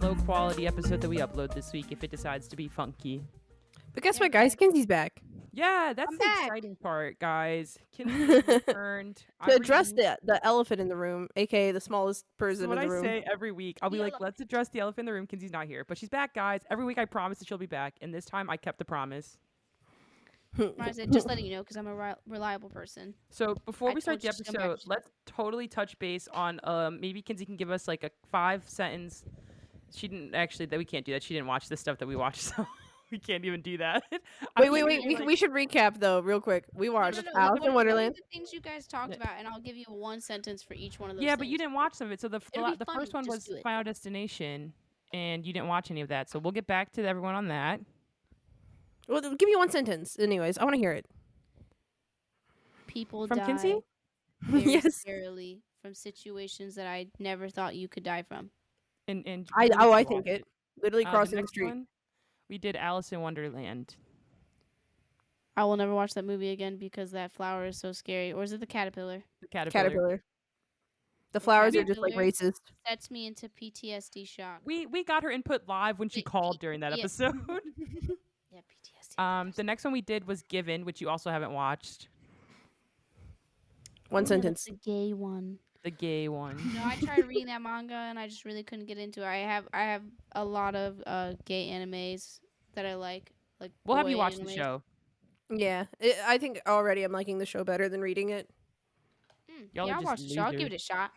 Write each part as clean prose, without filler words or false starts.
low quality episode that we upload this week if it decides to be funky. But guess what, guys? Kinsey's back. Yeah, that's I'm the back. exciting part, guys. Kinsey returned. To address the elephant in the room, aka the smallest person So what in the I room. say every week, I'll be like, let's address the elephant in the room. Kinsey's not here, but she's back, guys. Every week I promise that she'll be back, and this time I kept the promise. I said, just letting you know because I'm a reliable person. So before I we start the told you to come back. episode, let's totally touch base on maybe Kinsey can give us like a 5-sentence. She didn't actually that we can't do that. She didn't watch the stuff that we watched, so we can't even do that. Wait. We should recap though, real quick. We watched Alice in Wonderland. The things you guys talked about, and I'll give you one sentence for each one of those. Yeah, things. but you didn't watch some of it. So the It'll be fun, first one just was do it. Final Destination, and you didn't watch any of that. So we'll get back to everyone on that. Well, give me one sentence. Anyways, I want to hear it. People From die Kinsey? very Yes. scarily from situations that I never thought you could die from. And I think it. Literally The crossing the next street. one, we did Alice in Wonderland. I will never watch that movie again because that flower is so scary. Or is it the caterpillar? The caterpillar. The flowers are just like caterpillar. racist. Sets me into PTSD shock. We got her input live when she called during that episode. Yeah, PTSD. The next one we did was Given, which you also haven't watched. One sentence. The gay one. The gay one. No, I tried reading that manga and I just really couldn't get into it. I have a lot of gay animes that I like. We'll have you boy watch animes. the show. Yeah, I think already I'm liking the show better than reading it. Y'all are Yeah, I'll just watch the show. I'll give losers. it a shot.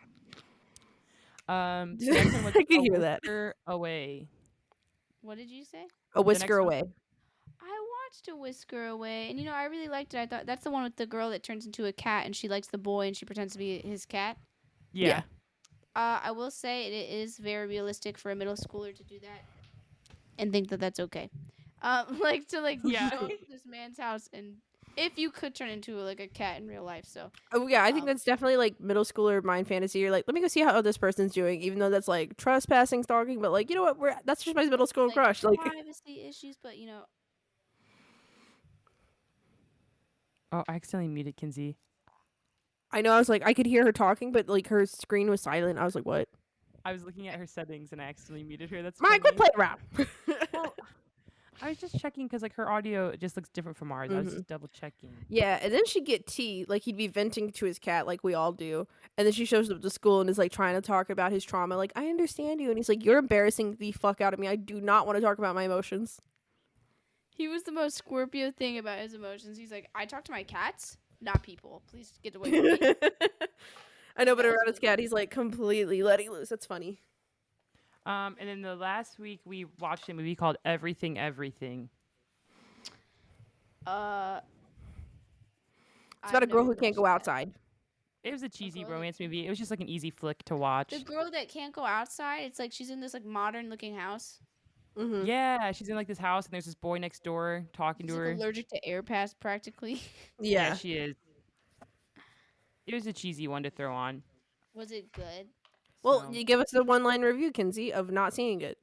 The next one was I can A hear that. Whisker Away. What did you say? A whisker one- away. I watched A Whisker Away, and I really liked it. I thought that's the one with the girl that turns into a cat, and she likes the boy, and she pretends to be his cat. Yeah. I will say it is very realistic for a middle schooler to do that, and think that that's okay. Yeah. Show up to this man's house, and if you could turn into like a cat in real life, so Oh yeah, I think that's definitely like middle schooler mind fantasy. You're like, let me go see how this person's doing, even though that's like trespassing, stalking. But like, you know what? That's just my middle school crush. Like, privacy issues, but Oh, I accidentally muted Kinsey. I know I was like, I could hear her talking, but like her screen was silent. I was like, what? I was looking at her settings and I accidentally muted her. That's Mike, funny. quit playing around. Well, I was just checking because like her audio just looks different from ours. I was just double checking. Yeah, and then she'd get tea, like he'd be venting to his cat, like we all do. And then she shows up to school and is like trying to talk about his trauma. Like, I understand you. And he's like, you're embarrassing the fuck out of me. I do not want to talk about my emotions. he was the most Scorpio thing about his emotions. He's like, I talk to my cats, not people. Please get away from me. I know, but around his cat, he's like completely letting loose. That's funny. And then the last week we watched a movie called Everything Everything. It's about a girl who can't go outside. It was a cheesy girl that romance movie. It was just like an easy flick to watch. The girl that can't go outside, it's like she's in this like modern looking house. Mm-hmm. Yeah, she's in like this house and there's this boy next door talking She's to like her. allergic to air pass practically. Yeah. She is. It was a cheesy one to throw on. Was it good? Well, So- you give us a one-line review, Kinsey, of not seeing it.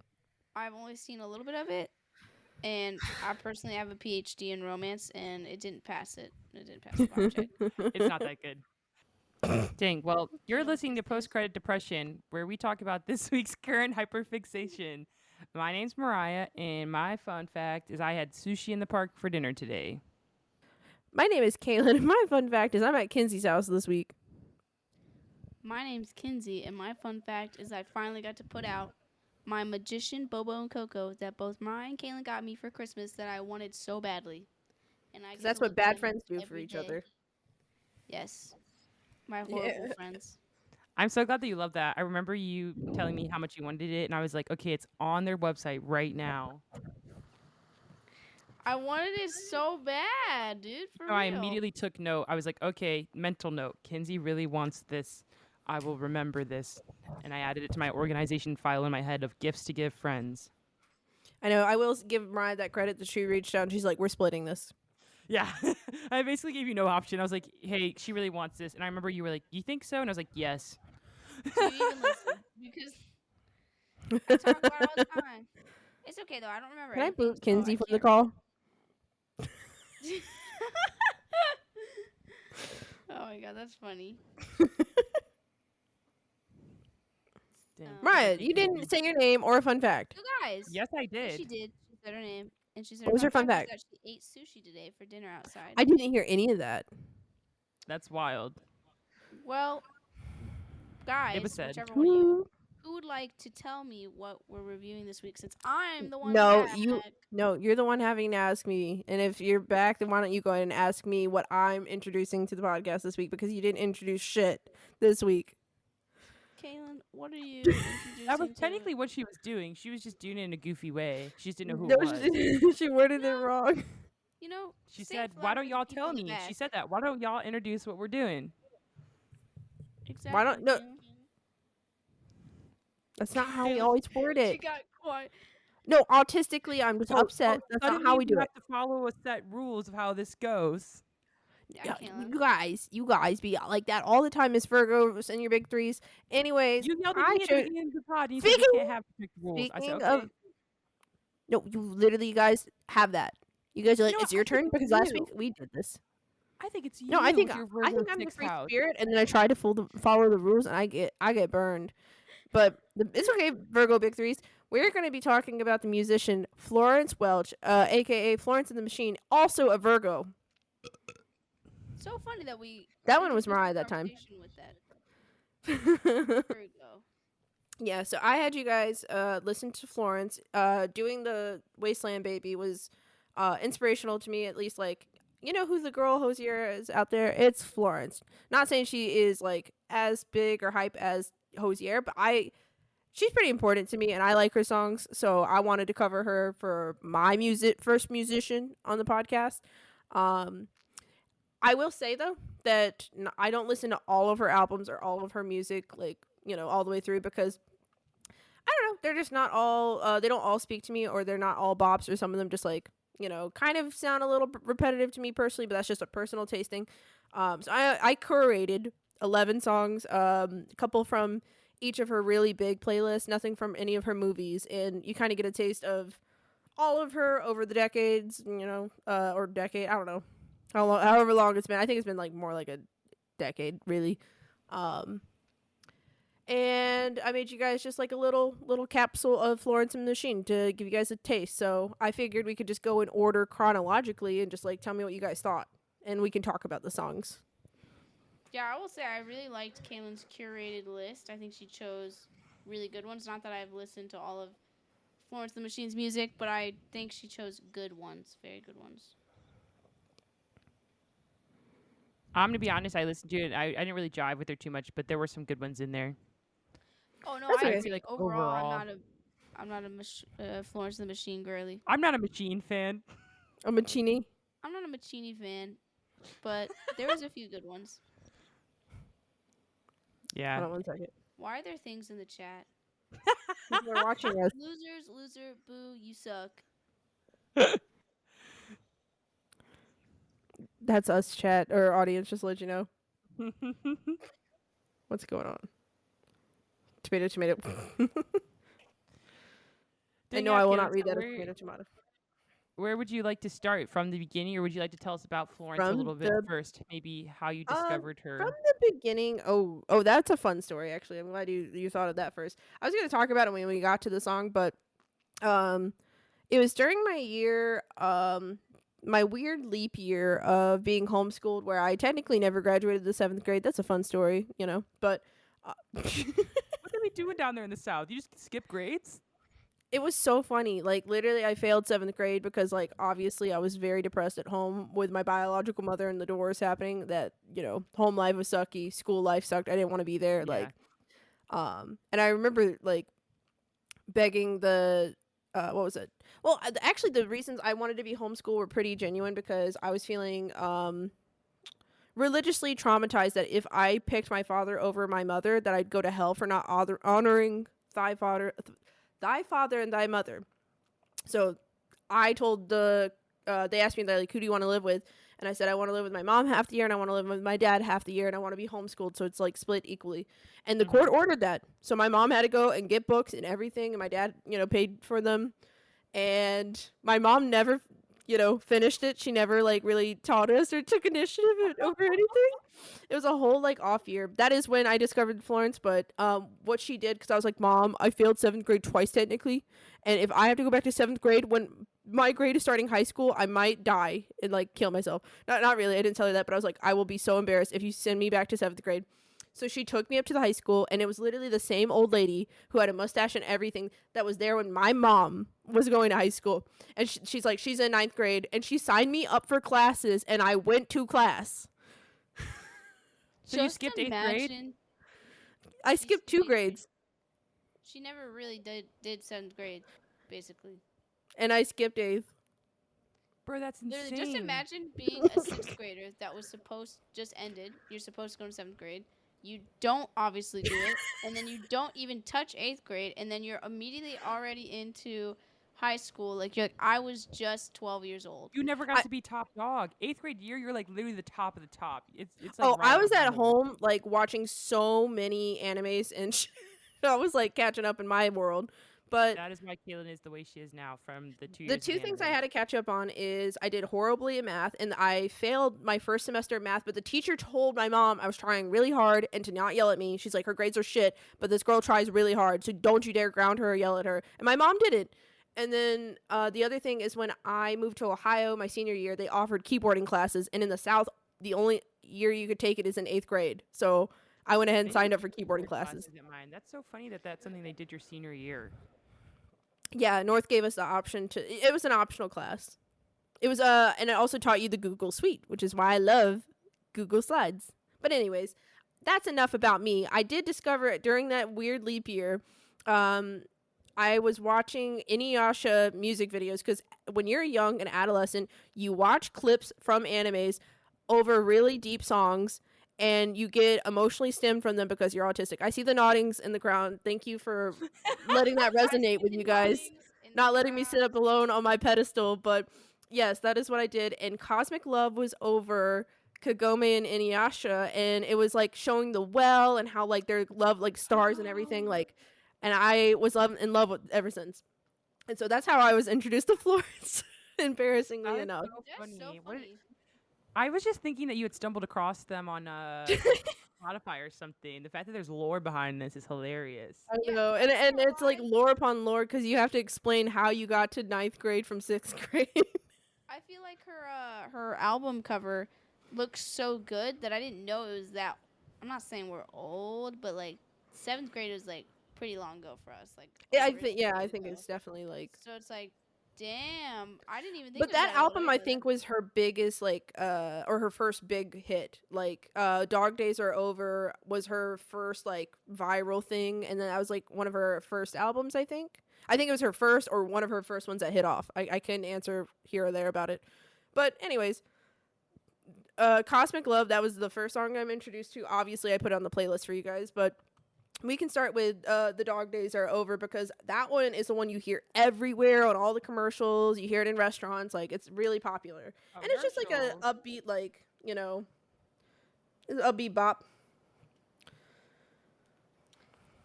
I've only seen a little bit of it, and I personally have a PhD in romance, and it didn't pass it. It didn't pass the bar check. It's not that good. Dang. Well, you're listening to Post Credit Depression, where we talk about this week's current hyperfixation. My name's Mariah, and my fun fact is I had sushi in the park for dinner today. My name is Kailen, and my fun fact is I'm at Kinsey's house this week. My name's Kinsey, and my fun fact is I finally got to put out my magician Bobo and Coco that both Mariah and Kailen got me for Christmas that I wanted so badly. And I 'Cause get that's to what look bad at friends them do for every each day. other. Yes. My horrible Yeah. friends. I'm so glad that you love that. I remember you telling me how much you wanted it, and I was like, okay, it's on their website right now. I wanted it so bad, dude. For So I real. immediately took note. I was like, okay, mental note. Kinsey really wants this. I will remember this. And I added it to my organization file in my head of gifts to give friends. I know. I will give Mariah that credit that she reached out and she's like, we're splitting this. Yeah. I basically gave you no option. I was like, hey, she really wants this. And I remember you were like, you think so? And I was like, yes. Do you even listen? Because I talk about it all the time. It's okay though. I don't remember. Can I anything, boot so Kinsey I from the can't- call? Oh my god, that's funny. Dang, I Mariah, bet they you can't didn't be. say your name or a fun fact. You guys. Yes, I Yes, she did. did. She said her name, and she said What her was fun your fun fact was fact? that she ate sushi today for dinner outside. I didn't hear any of that. That's wild. Well, It was guys, said. whichever one of you, Ooh. who would like to tell me what we're reviewing this week? Since I'm the one No, back. you. No, you're the one having to ask me. And if you're back, then why don't you go ahead and ask me what I'm introducing to the podcast this week because you didn't introduce shit this week. Kailen, what are you That was introducing to? technically what she was doing. She was just doing it in a goofy way. She just didn't know who No, it was. she worded it No, wrong. She save said, "Why flag don't for the y'all people tell in the me?" She back. said that. Why don't y'all introduce what we're doing? Why Exactly, don't no? Kailen. That's not how we Kailen, always word she it. got quiet. No, autistically, I'm just upset. That's not Suddenly how we we do it. have to follow a set rules of how this goes. Yeah, Yeah, Kailen. you guys be like that all the time, Miss Virgos and your big threes. Anyways, You yelled at I me at the chose. beginning of the pod, and you said we Speaking can't have strict rules. I said, speaking okay. of, no, you guys have that. You guys are You like, know what? it's your I think turn it's because last week you. we did this. I think it's No, you with your I Virgo think I'm the sixth free house. spirit, and then I try to follow the rules, and I get burned. But it's okay, Virgo big threes. We're going to be talking about the musician Florence Welch, aka Florence and the Machine, also a Virgo. So funny that we That one was introduced Mariah the that time. conversation with that. Virgo. Yeah, so I had you guys listen to Florence. Doing the Wasteland Baby was inspirational to me, at least. Like, you know who the girl Hosier is out there? It's Florence. Not saying she is like as big or hype as Hosier, but she's pretty important to me, and I like her songs, so I wanted to cover her for my first musician on the podcast. Um, I will say though that I don't listen to all of her albums or all of her music, like all the way through because I don't know. They're just not all. They don't all speak to me, or they're not all bops, or some of them just like kind of sound a little repetitive to me personally. But that's just a personal tasting. So I curated 11 songs, a couple from each of her really big playlists, nothing from any of her movies, and you kind of get a taste of all of her over the decades, or decade. I don't know however long it's been. I think it's been like more like a decade, really. Um, and I made you guys just like a little capsule of Florence and the Machine to give you guys a taste. So I figured we could just go in order chronologically and just like tell me what you guys thought, and we can talk about the songs. Yeah, I will say I really liked Kaylin's curated list. I think she chose really good ones. Not that I've listened to all of Florence and the Machine's music, but I think she chose good ones, very good ones. I'm gonna be honest. I listened to it. I didn't really jive with her too much, but there were some good ones in there. Oh no, That's I okay. I'd say agree. like Overall, overall, I'm not a Florence and the Machine girly. I'm not a Machine fan. A Machini. I'm not a Machini fan, but there was a few good ones. Yeah. Hold on one second. Why are there things in the chat? People are watching us. Losers, loser, boo, you suck. That's us, chat or audience. Just to let you know what's going on. Tomato, tomato. I know I will not read that as tomato, tomato. Where would you like to start? From the beginning, or would you like to tell us about Florence a From little bit the first? Maybe how you discovered her. From the beginning. Oh, that's a fun story. Actually, I'm glad you thought of that first. I was gonna talk about it when we got to the song, but it was during my year, my weird leap year of being homeschooled, where I technically never graduated the 7th grade. That's a fun story, but. What are we doing down there in the South? You just skip grades? It was so funny. Like, literally, I failed 7th grade because, like, obviously I was very depressed at home with my biological mother and the divorce happening. That, home life was sucky. School life sucked. I didn't want to be there. Yeah. Like, and I remember, like, begging what was it? Well, actually, the reasons I wanted to be homeschooled were pretty genuine because I was feeling, religiously traumatized that if I picked my father over my mother, that I'd go to hell for not honoring thy father and thy mother. So I told they asked me, like, who do you want to live with? And I said, I want to live with my mom half the year and I want to live with my dad half the year and I want to be homeschooled. So it's like split equally. And the court ordered that. So my mom had to go and get books and everything. And my dad, paid for them. And my mom never finished it. She never like really taught us or took initiative over anything. It was a whole like off year. That is when I discovered Florence. But what she did, because I was like, Mom, I failed 7th grade twice technically, and if I have to go back to 7th grade when my grade is starting high school, I might die and like kill myself. Not really. I didn't tell her that, but I was like, I will be so embarrassed if you send me back to 7th grade. So she took me up to the high school, and it was literally the same old lady who had a mustache and everything that was there when my mom was going to high school. And she's like, she's in 9th grade, and she signed me up for classes, and I went to class. So you Just skipped 8th grade? imagine I she skipped skipped 2 8th grade. grades, She never really did 7th grade, basically. and I skipped 8th. Bro, that's Literally, insane. just imagine being a 6th grader that was just ended. You're supposed to go to 7th grade. You don't obviously do it, and then you don't even touch 8th grade, and then you're immediately already into high school. Like I was just 12 years old. You never got I, to be top dog. 8th grade year, you're like literally the top of the top. It's like oh, right I on was the at board. home like watching so many animes and I was like catching up in my world. But That is why Kailen is the way she is now from the 2 the years of two things I anime. had to catch up on is I did horribly in math, and I failed my first semester of math, but the teacher told my mom I was trying really hard and to not yell at me. She's like, her grades are shit, but this girl tries really hard, so don't you dare ground her or yell at her. And my mom did it. And then the other thing is when I moved to Ohio my senior year, they offered keyboarding classes, and in the South, the only year you could take it is in 8th grade. So I went ahead and They didn't signed up for have keyboarding keyboard classes. classes at mine. That's so funny that that's something they did your senior year. Yeah, North gave us the option to. It was an optional class. It was and it also taught you the Google Suite, which is why I love Google Slides. But anyways, that's enough about me. I did discover it during that weird leap year. Um, I was watching Inuyasha music videos because when you're young and adolescent, you watch clips from animes over really deep songs, and you get emotionally stemmed from them because you're autistic. I see the noddings in the crowd. Thank you for letting that I resonate see with the you guys. noddings in the Not letting me sit crowd. up alone on my pedestal, but yes, that is what I did. And Cosmic Love was over Kagome and Inuyasha, and it was like showing the well and how like their love like stars and everything like, and I was in love with ever since. And so that's how I was introduced to Florence. Embarrassingly That is enough. so That's so funny. funny. I was just thinking that you had stumbled across them on like Spotify or something. The fact that there's lore behind this is hilarious. I Yeah, know, you and know it's like why? lore upon lore because you have to explain how you got to 9th grade from 6th grade. I feel like her album cover looks so good that I didn't know it was that. I'm not saying we're old, but like 7th grade was like pretty long ago for us, like Yeah, over 10 I years think ago. it's definitely like. So it's like, damn, I didn't even think But it was that that old album I either. think was her biggest like or her first big hit. Like Dog Days Are Over was her first like viral thing, and then that was like one of her first albums, I think. I think it was her first or one of her first ones that hit off. I couldn't answer here or there about it. But anyways, Cosmic Love, that was the first song I'm introduced to. Obviously I put it on the playlist for you guys, but we can start with The Dog Days Are Over because that one is the one you hear everywhere on all the commercials. You hear it in restaurants. Like, it's really popular. And it's just like a Commercials. upbeat, like, upbeat bop.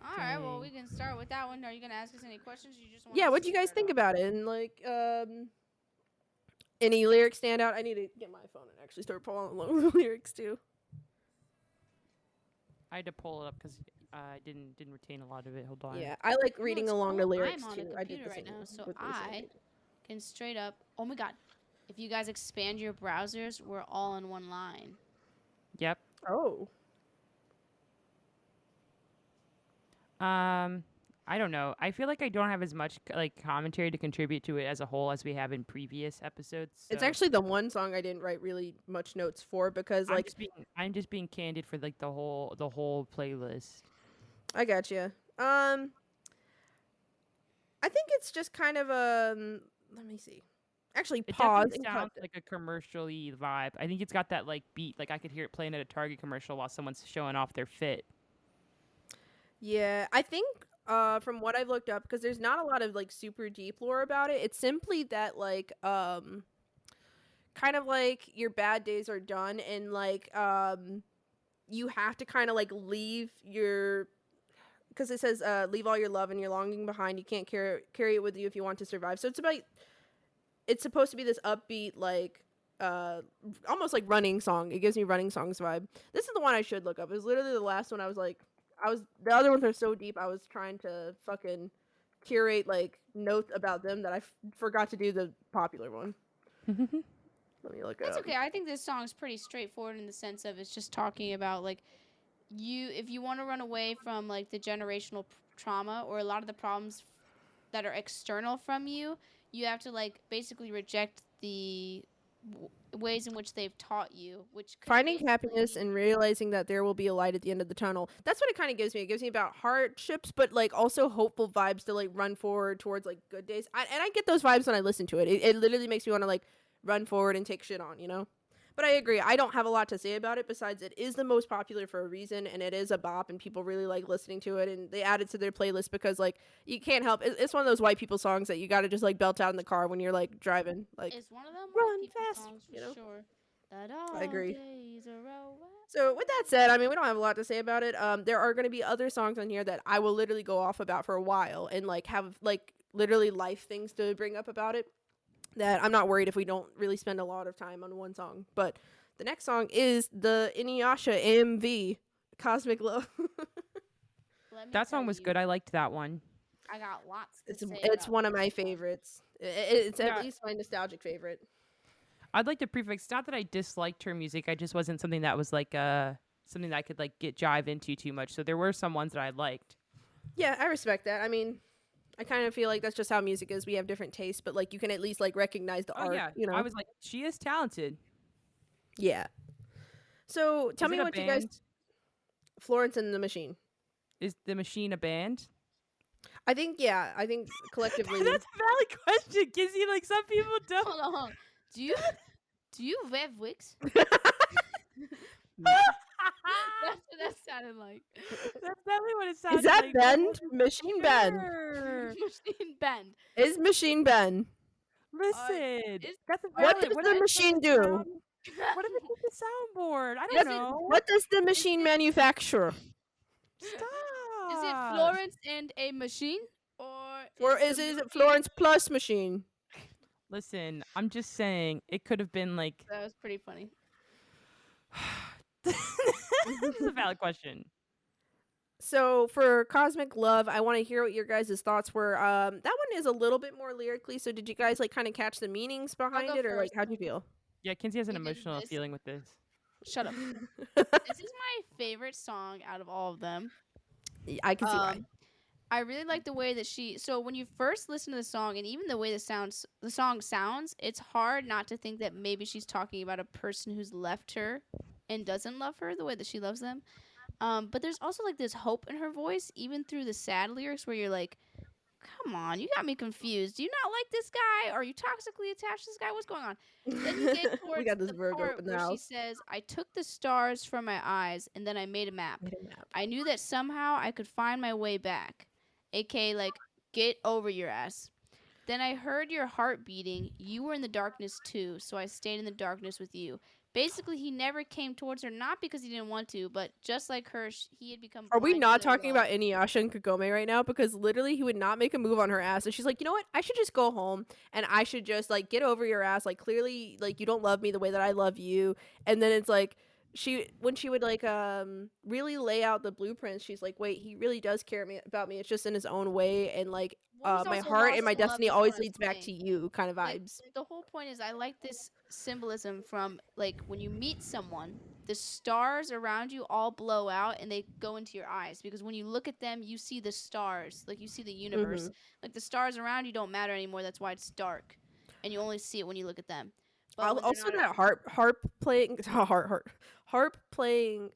All right, well, Dang. we can start with that one. Are you gonna ask us any questions? Or you just want Yeah, us what to do you guys start think off? about it? And, like, any lyrics stand out? I need to get my phone and actually start following along with the lyrics, too. I had to pull it up because I didn't retain a lot of it. Hold on. Yeah, I like You know reading what's along the cool? lyrics, I'm on a too. I did computer the right same now, so with I can straight up. Oh my god! If you guys expand your browsers, we're all in one line. Yep. Oh. I don't know. I feel like I don't have as much like commentary to contribute to it as a whole as we have in previous episodes. It's So actually the one song I didn't write really much notes for because, like, I'm just being candid for like the whole playlist. I got you. I think it's just kind of let me see. Actually, It pause definitely and sounds cut. like a commercially vibe. I think it's got that like beat. Like I could hear it playing at a Target commercial while someone's showing off their fit. Yeah, I think from what I've looked up, because there's not a lot of like super deep lore about it. It's simply that like kind of like your bad days are done, and like you have to kind of like leave your, because it says leave all your love and your longing behind. You can't carry it with you if you want to survive. So it's about it's supposed to be this upbeat, like uh almost like running song. It gives me running songs vibe. This is the one I should look up. It was literally the last one. The other ones are so deep. I was trying to fucking curate like notes about them that I forgot to do the popular one. Let me look it That's up. okay. I think this song's pretty straightforward in the sense of it's just talking about like if you want to run away from like the generational trauma or a lot of the problems that are external from you, you have to like basically reject the ways in which they've taught you, which could Finding basically happiness mean and realizing that there will be a light at the end of the tunnel. That's what it kind of gives me. It gives me about hardships, but like also hopeful vibes to like run forward towards like good days. And I get those vibes when I listen to it. It literally makes me want to like run forward and take shit on, you know? But I agree. I don't have a lot to say about it besides it is the most popular for a reason, and it is a bop, and people really like listening to it, and they add it to their playlist because like you can't help. It's one of those white people songs that you got to just like belt out in the car when you're like driving. Like it's one of them white run people fast, songs for you know. sure. That I all agree. days are over. So with that said, I mean we don't have a lot to say about it. There are going to be other songs on here that I will literally go off about for a while and like have like literally life things to bring up about it. That I'm not worried if we don't really spend a lot of time on one song. But the next song is the Inuyasha MV, Cosmic Love. Let me That tell song was you, good. I liked that one. I got lots to say It's about one of this my one. favorites. It's at Yeah, least my nostalgic favorite. I'd like to prefix. Not that I disliked her music. I just wasn't something that was like something that I could like get jive into too much. So there were some ones that I liked. Yeah, I respect that. I mean, I kind of feel like that's just how music is. We have different tastes, but like you can at least like recognize the Oh art, yeah, you I know? was like, she is talented. Yeah. So tell Is me it a what you guys. band? Florence and the Machine. Is the Machine a band? I think yeah. I think collectively. That's a valid question, Kizzy. Like some people don't. Hold on. Do you do you wear wigs? That's what that sounded like. That's definitely what it Is sounded that like. But I Bend? wasn't Machine Ben. sure. Machine bend. Is Machine Ben? Uh, Listen, is that's a What valid. does What if the it's like machine a do? sound? What if it's like a soundboard? I don't is What it know. what does the is machine it manufacture? is it Stop. Florence and a machine or Or is the is it machine? Florence plus machine? Listen, I'm just saying it could have been like. That was pretty funny. This is a valid question. So for Cosmic Love, I want to hear what your guys' thoughts were. That one is a little bit more lyrically. So did you guys like kind of catch the meanings I'll behind go it, or like first. how'd you feel? Yeah, Kinsey has an Because emotional this feeling with this. shut up. This is my favorite song out of all of them. I can see why. I really like the way that so when you first listen to the song and even the way the song sounds, it's hard not to think that maybe she's talking about a person who's left her and doesn't love her the way that she loves them. But there's also like this hope in her voice, even through the sad lyrics where you're like, come on, you got me confused. Do you not like this guy? Are you toxically attached to this guy? What's going on? Then you get We towards got this the Virgo part in the where she house. says, I took the stars from my eyes and then I made a map. Made a map. I knew that somehow I could find my way back. AK, like, get over your ass. Then I heard your heart beating. You were in the darkness too, so I stayed in the darkness with you. Basically, he never came towards her, not because he didn't want to, but just like her, he had become Are we blind to not their talking love. about Inuyasha and Kagome right now? Because literally, he would not make a move on her ass, and she's like, you know what? I should just go home, and I should just like get over your ass. Like clearly, like you don't love me the way that I love you. And then it's like when she would like really lay out the blueprints, she's like, wait, he really does care about me. It's just in his own way, and like Well, he's my also heart and lost my in love, destiny is what always I'm leads back to saying. you, kind of Like vibes. the whole point is I like this symbolism from like when you meet someone, the stars around you all blow out and they go into your eyes because when you look at them, you see the stars, like you see the Mm-hmm. universe. Like the stars around you don't matter anymore. That's why it's dark, and you only see it when you look at them. But when they're Also not, that harp playing harp playing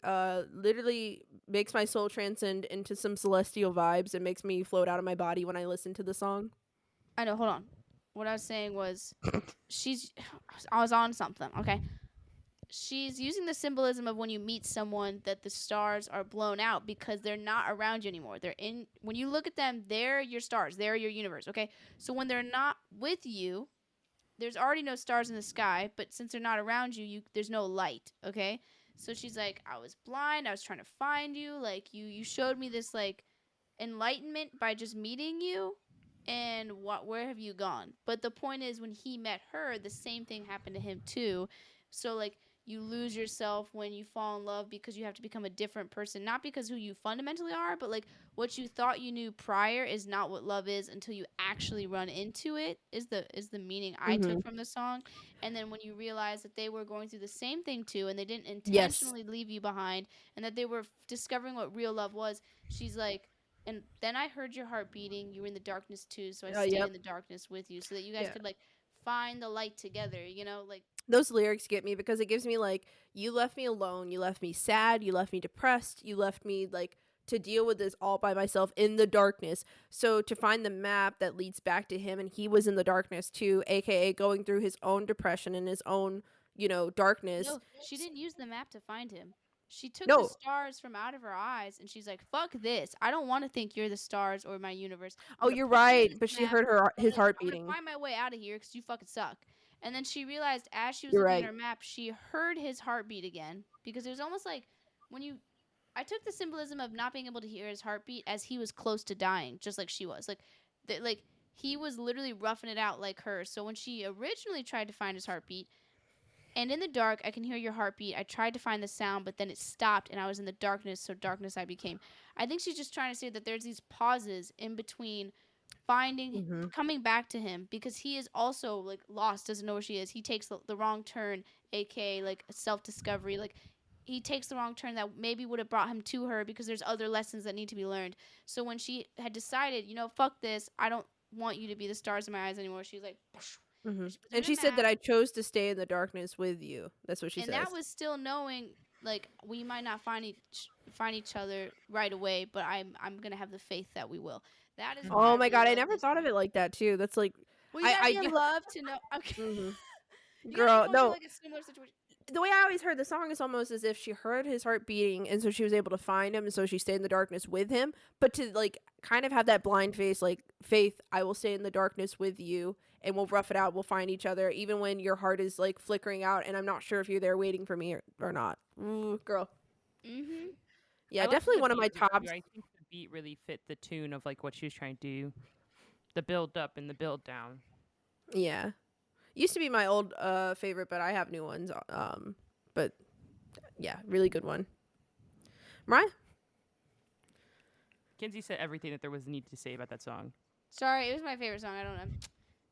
literally makes my soul transcend into some celestial vibes and makes me float out of my body when I listen to the song. I know. Hold on. What I was saying was, she's. I was on something. Okay. She's using the symbolism of when you meet someone that the stars are blown out because they're not around you anymore. They're in when you look at them, they're your stars, they're your universe, okay? So when they're not with you, there's already no stars in the sky, but since they're not around you, there's no light, okay? So she's like, I was blind, I was trying to find you, like you showed me this like enlightenment by just meeting you, and where have you gone? But the point is, when he met her, the same thing happened to him too. So like, you lose yourself when you fall in love because you have to become a different person, not because who you fundamentally are, but like what you thought you knew prior is not what love is until you actually run into it, is the meaning I Mm-hmm. took from the song. And then when you realize that they were going through the same thing too, and they didn't Yes. intentionally leave you behind, and that they were discovering what real love was, she's like, and then I heard your heart beating. You were in the darkness too, so I stayed Yep. in the darkness with you, so that you guys Yeah. could like find the light together. You know, like Those lyrics get me because it gives me like, you left me alone, you left me sad, you left me depressed, you left me like to deal with this all by myself in the darkness. So to find the map that leads back to him, and he was in the darkness too, aka going through his own depression and his own, darkness. no, she didn't use the map to find him. She took the No. stars from out of her eyes, and she's like, "Fuck this! I don't want to think you're the stars or my universe. I'm Oh, gonna you're put you in right, this but she map. heard his heart I'm gonna beating. find my way out of here because you fucking suck." And then she realized, as she was You're looking at right. her map, she heard his heartbeat again, because it was almost like when you I took the symbolism of not being able to hear his heartbeat as he was close to dying, just like she was. Like he was literally roughing it out like her. So when she originally tried to find his heartbeat, and in the dark, I can hear your heartbeat. I tried to find the sound, but then it stopped, and I was in the darkness. So darkness I became. I think she's just trying to say that there's these pauses in between finding Mm-hmm. coming back to him, because he is also like lost, doesn't know where she is. He takes the wrong turn, aka like self-discovery. Like, he takes the wrong turn that maybe would have brought him to her, because there's other lessons that need to be learned. So when she had decided, fuck this, I don't want you to be the stars in my eyes anymore, she's like, Mm-hmm. and she puts him And in a she said map. that I chose to stay in the darkness with you. That's what she And that says. was still knowing, like, we might not find each other right away, but I'm gonna have the faith that we will. That is why Mhm. I Oh my really god, I love never this thought of song. it like that too. That's like, Well, you I gotta I be in do. love to know. Okay. Mm-hmm. You gotta Girl, go through no. like a similar situation. The way I always heard the song is almost as if she heard his heart beating, and so she was able to find him, and so she stayed in the darkness with him. But to like kind of have that blind face, like, faith, I will stay in the darkness with you, and we'll rough it out. We'll find each other, even when your heart is like flickering out, and I'm not sure if you're there waiting for me or not. Ooh, girl, Mhm. yeah, I liked definitely the one of beat my of it too. tops. I think the beat really fit the tune of like what she was trying to do, the build up and the build down. Yeah, used to be my old favorite, but I have new ones. But yeah, really good one. Mariah? Kinsey said everything that there was need to say about that song. Sorry, it was my favorite song. I don't know.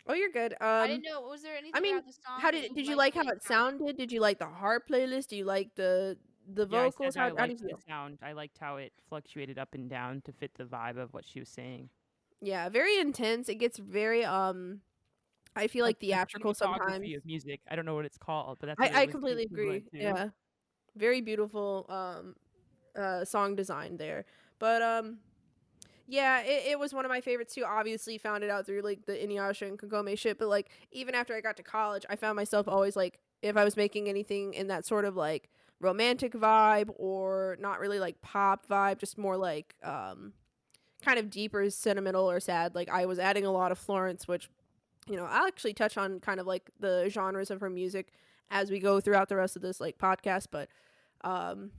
Oh, you're good. I didn't know. Was there I anything mean, about the song how that you did you liked like the how way it it sounded? sounded? Did you like the heart playlist? Do you like the Yeah, I vocals? said I How do you liked the feel? sound. I liked how it fluctuated up and down to fit the vibe of what she was saying. Yeah, very intense. It gets very I feel like Like the theatrical cinematography sometimes. of music. I don't know what it's called, but that's what it I was completely equivalent agree. to. Yeah. Very beautiful song design there. But yeah, it was one of my favorites too. Obviously found it out through like the Inuyasha and Kagome shit, but like even after I got to college, I found myself always like, if I was making anything in that sort of like romantic vibe, or not really like pop vibe, just more like kind of deeper sentimental or sad, like I was adding a lot of Florence, which, I'll actually touch on kind of like the genres of her music as we go throughout the rest of this like podcast. But um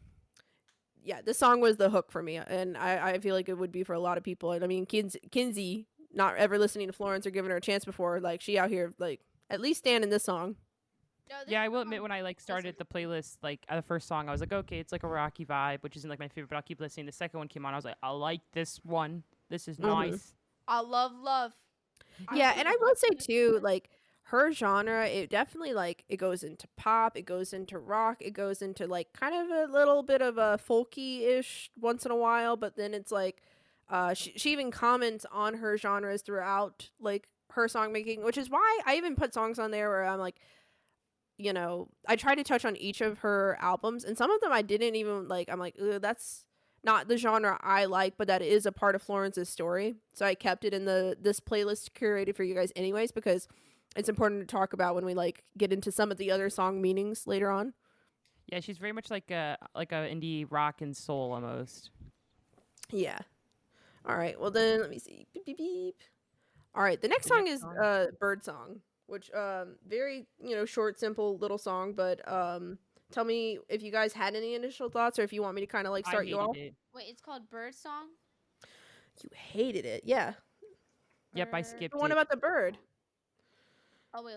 yeah, this song was the hook for me, and I feel like it would be for a lot of people. And I mean, Kinsey, not ever listening to Florence or giving her a chance before, like she out here like at least standing this song. No, this Yeah, I will admit song. when I like Listen, started the playlist, like the first song, I was like, okay, it's like a rocky vibe, which isn't like my favorite, but I'll keep listening. The second one came on, I was like, I like this one. This is Hmm. nice. I love love. I Yeah, love and I will say this too, one. like her genre, it definitely like it goes into pop, it goes into rock, it goes into like kind of a little bit of a folky ish once in a while, but then it's like she even comments on her genres throughout like her song making, which is why I even put songs on there where I'm like, I try to touch on each of her albums, and some of them I didn't even like. I'm like, ugh, that's not the genre I like, but that is a part of Florence's story. So I kept it in this playlist curated for you guys, anyways, because it's important to talk about when we like get into some of the other song meanings later on. Yeah, she's very much like a indie rock and soul almost. Yeah. All right. Well then, let me see. Beep beep beep. All right. The next The song next is song. Bird Song, which very short, simple little song, but tell me if you guys had any initial thoughts, or if you want me to kind of like I start you hated off. it. Wait, it's called Bird Song. You hated it, yeah. Yep, I Bird. The skipped one it. about the bird. Oh wait.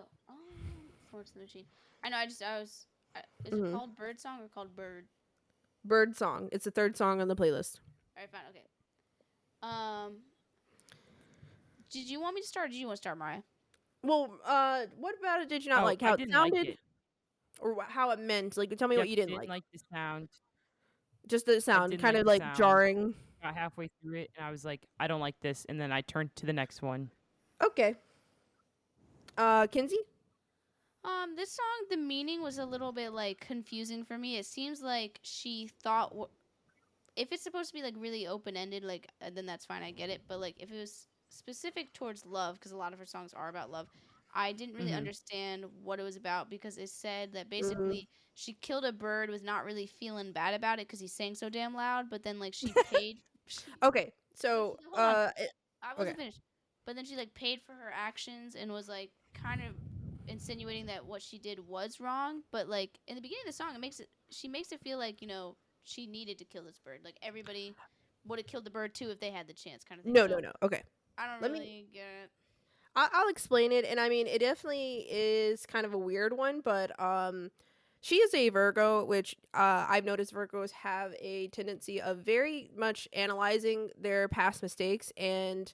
Florence and the Machine. I know. I was. Is it Hmm. called Bird Song or called Bird? Bird song. It's the third song on the playlist. All right, fine. Okay. Um. Did you want me to start? Or did you want to start, Mariah? Well, what about it did you not Oh, like? I How it didn't like sounded, it. or how it meant? Like, tell me what Yep, you didn't didn't like. like the sound. Just the I sound, didn't kind like of the like sound. jarring. Got halfway through it, and I was like, I don't like this, and then I turned to the next one. Okay. Kinsey. This song, the meaning was a little bit like confusing for me. It seems like she thought if it's supposed to be like really open ended, like then that's fine, I get it. But like if it was specific towards love, because a lot of her songs are about love, I didn't really Mm-hmm. understand what it was about because it said that Mm. basically she killed a bird, was not really feeling bad about it because he sang so damn loud. But then like she paid, Okay. but So, hold on, I okay. wasn't finished. But then she like paid for her actions and was like kind of insinuating that what she did was wrong. But like in the beginning of the song, it makes it she makes it feel like she needed to kill this bird. Like everybody would have killed the bird too if they had the chance, kind of thing. No, no, So no. Okay. I don't Let me. really get it. I'll explain it, and I mean, it definitely is kind of a weird one, but she is a Virgo, which I've noticed Virgos have a tendency of very much analyzing their past mistakes and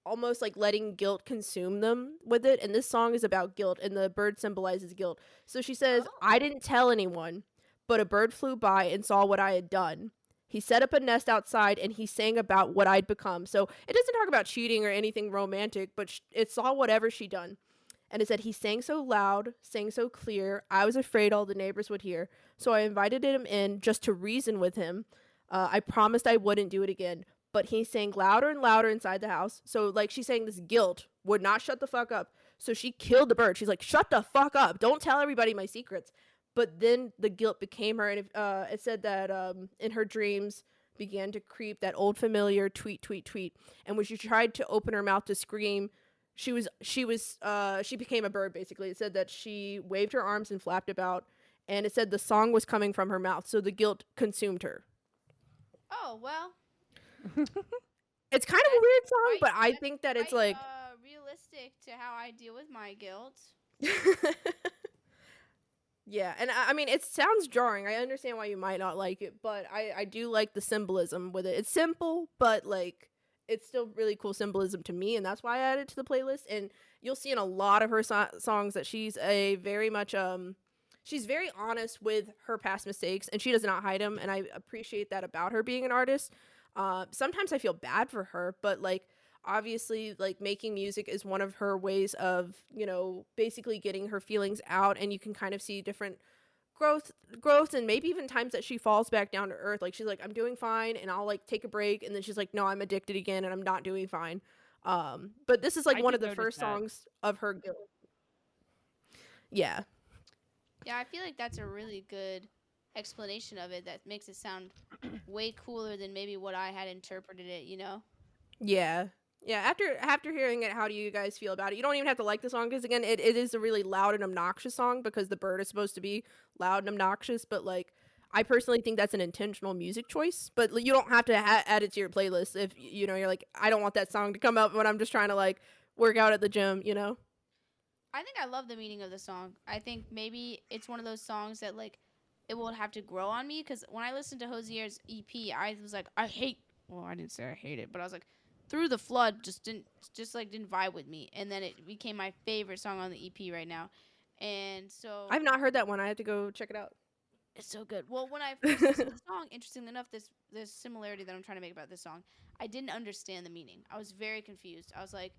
almost like letting guilt consume them with it. And this song is about guilt, and the bird symbolizes guilt. So she says, I Oh, didn't tell anyone, but a bird flew by and saw what I had done. He set up a nest outside and he sang about what I'd become. So it doesn't talk about cheating or anything romantic, but it saw whatever she'd done. And it said, he sang so loud, sang so clear, I was afraid all the neighbors would hear. So I invited him in just to reason with him. I promised I wouldn't do it again. But he sang louder and louder inside the house. So, like, she's saying this guilt would not shut the fuck up. So she killed the bird. She's like, shut the fuck up. Don't tell everybody my secrets. But then the guilt became her. And it said that in her dreams began to creep that old familiar tweet, tweet, tweet. And when she tried to open her mouth to scream, she became a bird basically. It said that she waved her arms and flapped about, and it said the song was coming from her mouth, so the guilt consumed her. oh well, It's kind of a that's weird song, quite but I that's think that it's quite like realistic to how I deal with my guilt. yeah, and I mean it sounds jarring. I understand why you might not like it, but I do like the symbolism with it. It's simple, but like it's still really cool symbolism to me, and that's why I added it to the playlist. And you'll see in a lot of her songs that she's a very much she's very honest with her past mistakes, and she does not hide them, and I appreciate that about her being an artist. Sometimes I feel bad for her, but like obviously like making music is one of her ways of basically getting her feelings out, and you can kind of see different growth and maybe even times that she falls back down to earth. Like she's like, I'm doing fine, and I'll like take a break, and then she's like, no, I'm addicted again and I'm not doing fine. But this is like I one of did the notice first that. songs of her guilt. Yeah. Yeah, I feel like that's a really good explanation of it that makes it sound way cooler than maybe what I had interpreted it, you know? Yeah. Yeah, after hearing it, how do you guys feel about it? You don't even have to like the song because again, it is a really loud and obnoxious song because the bird is supposed to be loud and obnoxious. But like, I personally think that's an intentional music choice. But you don't have to add it to your playlist if you're like, I don't want that song to come up when I'm just trying to like work out at the gym. I think I love the meaning of the song. I think maybe it's one of those songs that like it will have to grow on me because when I listened to Hosier's EP, I was like, I hate. Well, I didn't say I hate it, but I was like, Through the Flood didn't vibe with me, and then it became my favorite song on the EP right now, and so I've not heard that one. I have to go check it out. it's so good. Well, when I first listened to the song, interestingly enough, this similarity that I'm trying to make about this song, I didn't understand the meaning. I was very confused. I was like,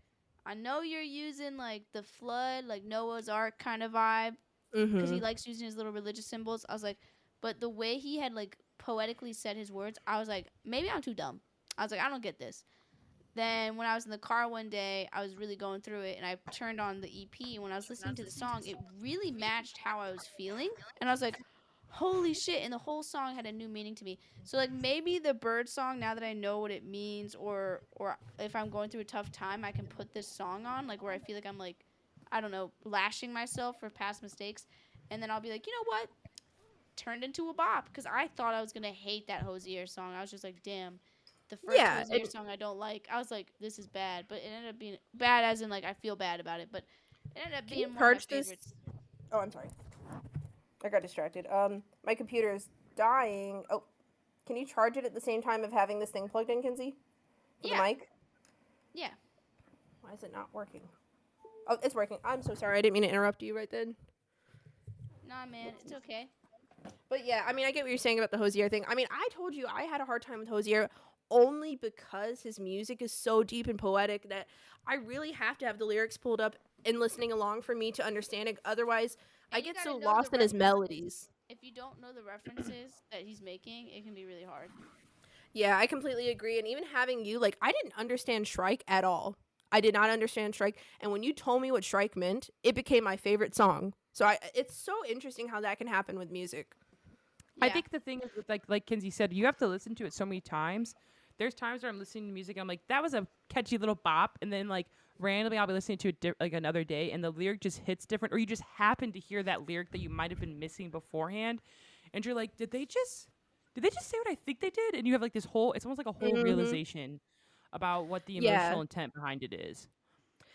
I know you're using like the flood, like Noah's Ark kind of vibe, because he Mhm. likes using his little religious symbols. I was like, but the way he had like poetically said his words, I was like, maybe I'm too dumb. I was like, I don't get this. Then when I was in the car one day, I was really going through it, and I turned on the EP. And when I was listening to the song, it really matched how I was feeling, and I was like, holy shit! And the whole song had a new meaning to me. So like maybe the bird song, now that I know what it means, or if I'm going through a tough time, I can put this song on, like where I feel like I'm like, I don't know, lashing myself for past mistakes, and then I'll be like, you know what? Turned into a bop because I thought I was gonna hate that Hosier song. I was just like, damn. the first Yeah, Hosier song I don't like. I was like, this is bad, but it ended up being bad as in like I feel bad about it, but it ended up can you being one of my charge this? favorites. Oh, I'm sorry. I got distracted. My computer is dying. Oh, can you charge it at the same time of having this thing plugged in, Kinsey? For the Yeah, mic? yeah. Why is it not working? Oh, it's working. I'm so sorry. I didn't mean to interrupt you right then. Nah, man, it's okay. But yeah, I mean, I get what you're saying about the Hosier thing. I mean, I told you I had a hard time with Hosier only because his music is so deep and poetic that I really have to have the lyrics pulled up and listening along for me to understand it. Otherwise, I And you get gotta so know the lost in his references. melodies. If you don't know the references that he's making, it can be really hard. Yeah, I completely agree. And even having you, like, I didn't understand Shrike at all. I did not understand Shrike. And when you told me what Shrike meant, it became my favorite song. So it's so interesting how that can happen with music. I Yeah, think the thing is with like Kinsey said, you have to listen to it so many times. There's times where I'm listening to music and I'm like, that was a catchy little bop, and then like randomly I'll be listening to it like another day, and the lyric just hits different, or you just happen to hear that lyric that you might have been missing beforehand, and you're like, did they just say what I think they did? And you have like this whole, it's almost like a whole Mm-hmm. realization about what the Yeah. emotional intent behind it is.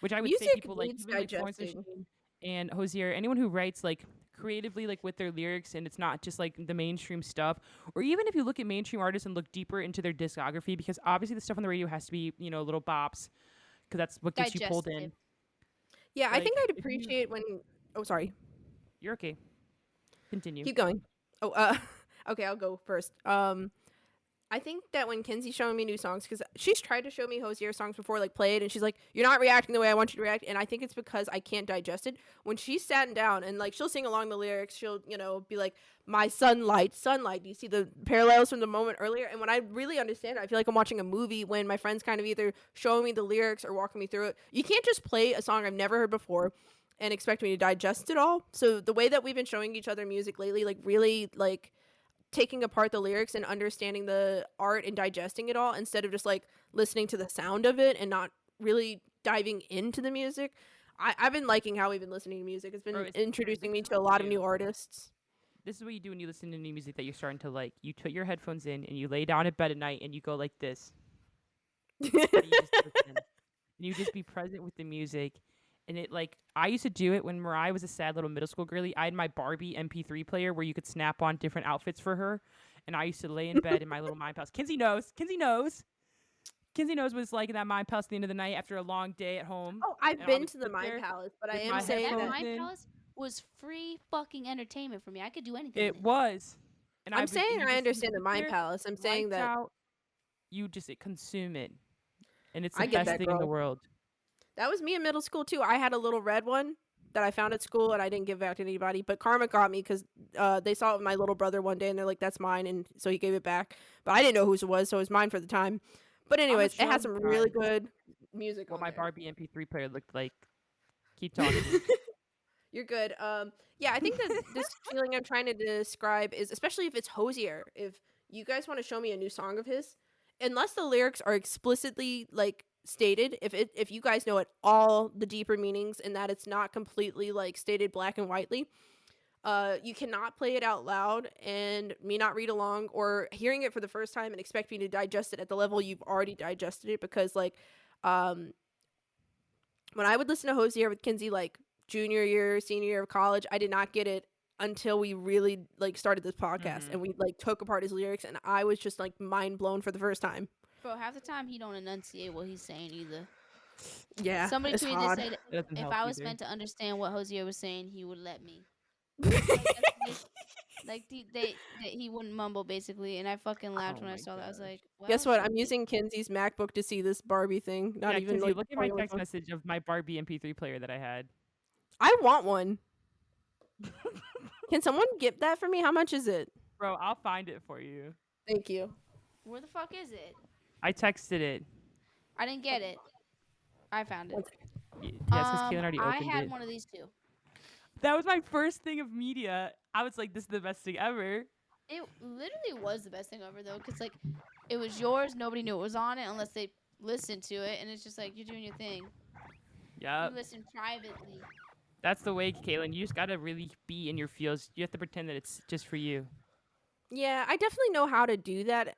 Which I would say Music people like needs even like Florence digesting. Machine and Hosier, anyone who writes like creatively like with their lyrics and it's not just like the mainstream stuff, or even if you look at mainstream artists and look deeper into their discography, because obviously the stuff on the radio has to be, you know, little bops because that's what gets you pulled digestive. in. Yeah, I think Like I'd if you, appreciate when. Oh, sorry. you're okay. Continue. Keep going. Oh, okay, I'll go first. I think that when Kenzie's showing me new songs, because she's tried to show me Hosier songs before, like play it, and she's like, "You're not reacting the way I want you to react," and I think it's because I can't digest it. When she's sat down and like she'll sing along the lyrics, she'll be like, "My sunlight, sunlight." Do you see the parallels from the moment earlier? And when I really understand it, I feel like I'm watching a movie when my friends kind of either showing me the lyrics or walking me through it. You can't just play a song I've never heard before and expect me to digest it all. So the way that we've been showing each other music lately, like really like taking apart the lyrics and understanding the art and digesting it all instead of just like listening to the sound of it and not really diving into the music. I've been liking how we've been listening to music. It's Bro, been this introducing me is to a what you lot of do. new artists. This is what you do when you listen to new music that you're starting to like. You put your headphones in and you lay down at bed at night and you go like this, and you just listen, and you just be present with the music. And it like I used to do it when Mariah was a sad little middle school girly. I had my Barbie MP3 player where you could snap on different outfits for her, and I used to lay in bed in my little mind palace. Kinsey knows. Kinsey knows. Kinsey knows what it's like in that mind palace at the end of the night after a long day at home. Oh, I've And I been would to the sit Mind there Palace, but I with am my Bro, saying that that headphones Mind in. Palace was free fucking entertainment for me. I could do anything in It it. was, and I I'm would. saying You I just you understand the sit Mind there, Palace. I'm saying lights that out. You just consume it, and it's the I get best that, thing in the girl. world. That was me in middle school too. I had a little red one that I found at school and I didn't give back to anybody. But Karma got me because they saw it with my little brother one day and they're like, "That's mine," and so he gave it back. But I didn't know whose it was, so it was mine for the time. But I'm gonna anyways, it show had you some really guys good music what on my there. Barbie MP3 player looked like. Keep talking. You're good. Yeah, I think that this feeling I'm trying to describe is especially if it's Hosier. If you guys want to show me a new song of his, unless the lyrics are explicitly like stated, if you guys know it all the deeper meanings and that it's not completely like stated black and whitely, you cannot play it out loud and me not read along or hearing it for the first time and expect me to digest it at the level you've already digested it because like um when I would listen to Hosier with Kinsey like junior year, senior year of college, I did not get it until we really like started this podcast Hmm. and we like took apart his lyrics and I was just like mind blown for the first time. Bro, half the time he don't enunciate what he's saying either. Yeah, Somebody it's tweeted this hard. say that It doesn't if help I was either. meant to understand what Hosier was saying, he would let me. Like yesterday, like he wouldn't mumble basically, and I fucking laughed Oh when I my saw that. I was gosh. like, Guess well, what? shit. I'm using Kinsey's MacBook to see this Barbie thing. Not Yeah, even Kinsey, like look at my playing on my text phone. message of my Barbie MP3 player that I had. I want one. Can someone get that for me? How much is it? Bro, I'll find it for you. Thank you. Where the fuck is it? I texted it. I didn't get it. I found it. One second. Yeah, it's because Kailen already I opened had it. one of these too. That was my first thing of media. I was like, this is the best thing ever. It literally was the best thing ever though, cause like it was yours. Nobody knew it was on it unless they listened to it, and it's just like you're doing your thing. Yeah, You listen privately. that's the way, Kailen. You just gotta really be in your feels. You have to pretend that it's just for you. Yeah, I definitely know how to do that.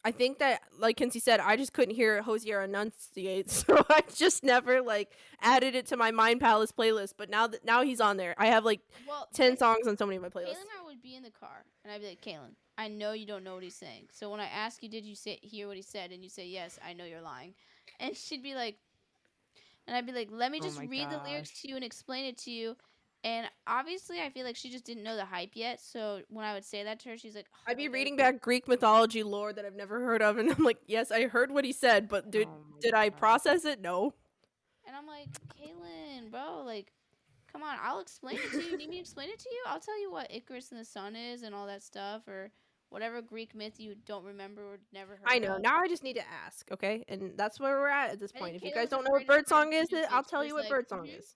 I think that, like Kinsey said, I just couldn't hear Hosier enunciate, so I just never like added it to my Mind Palace playlist. But now he's on there. I have like Well, 10 songs on so many of my Kaylen playlists. and I would be in the car, and I'd be like, Kaylen, I know you don't know what he's saying. So when I ask you, did you hear what he said? And you say, yes, I know you're lying. And she'd be like, and I'd be like, let me Oh just my read the lyrics gosh. to you and explain it to you. And obviously, I feel like she just didn't know the hype yet. So when I would say that to her, she's like, I'd oh, be okay. reading back Greek mythology lore that I've never heard of, and I'm like, yes, I heard what he said, but Oh my did I gosh. process it? No. And I'm like, Kaylen, bro, like, come on, I'll explain it to you. You need me to explain it to you? I'll tell you what Icarus and the sun is and all that stuff, or whatever Greek myth you don't remember or never I heard know. of. Now I just need to ask, okay? And that's where we're at this I point. think If you Kayla guys was don't know what afraid of the birdsong is, I'll confusion. tell She you was what like, birdsong is.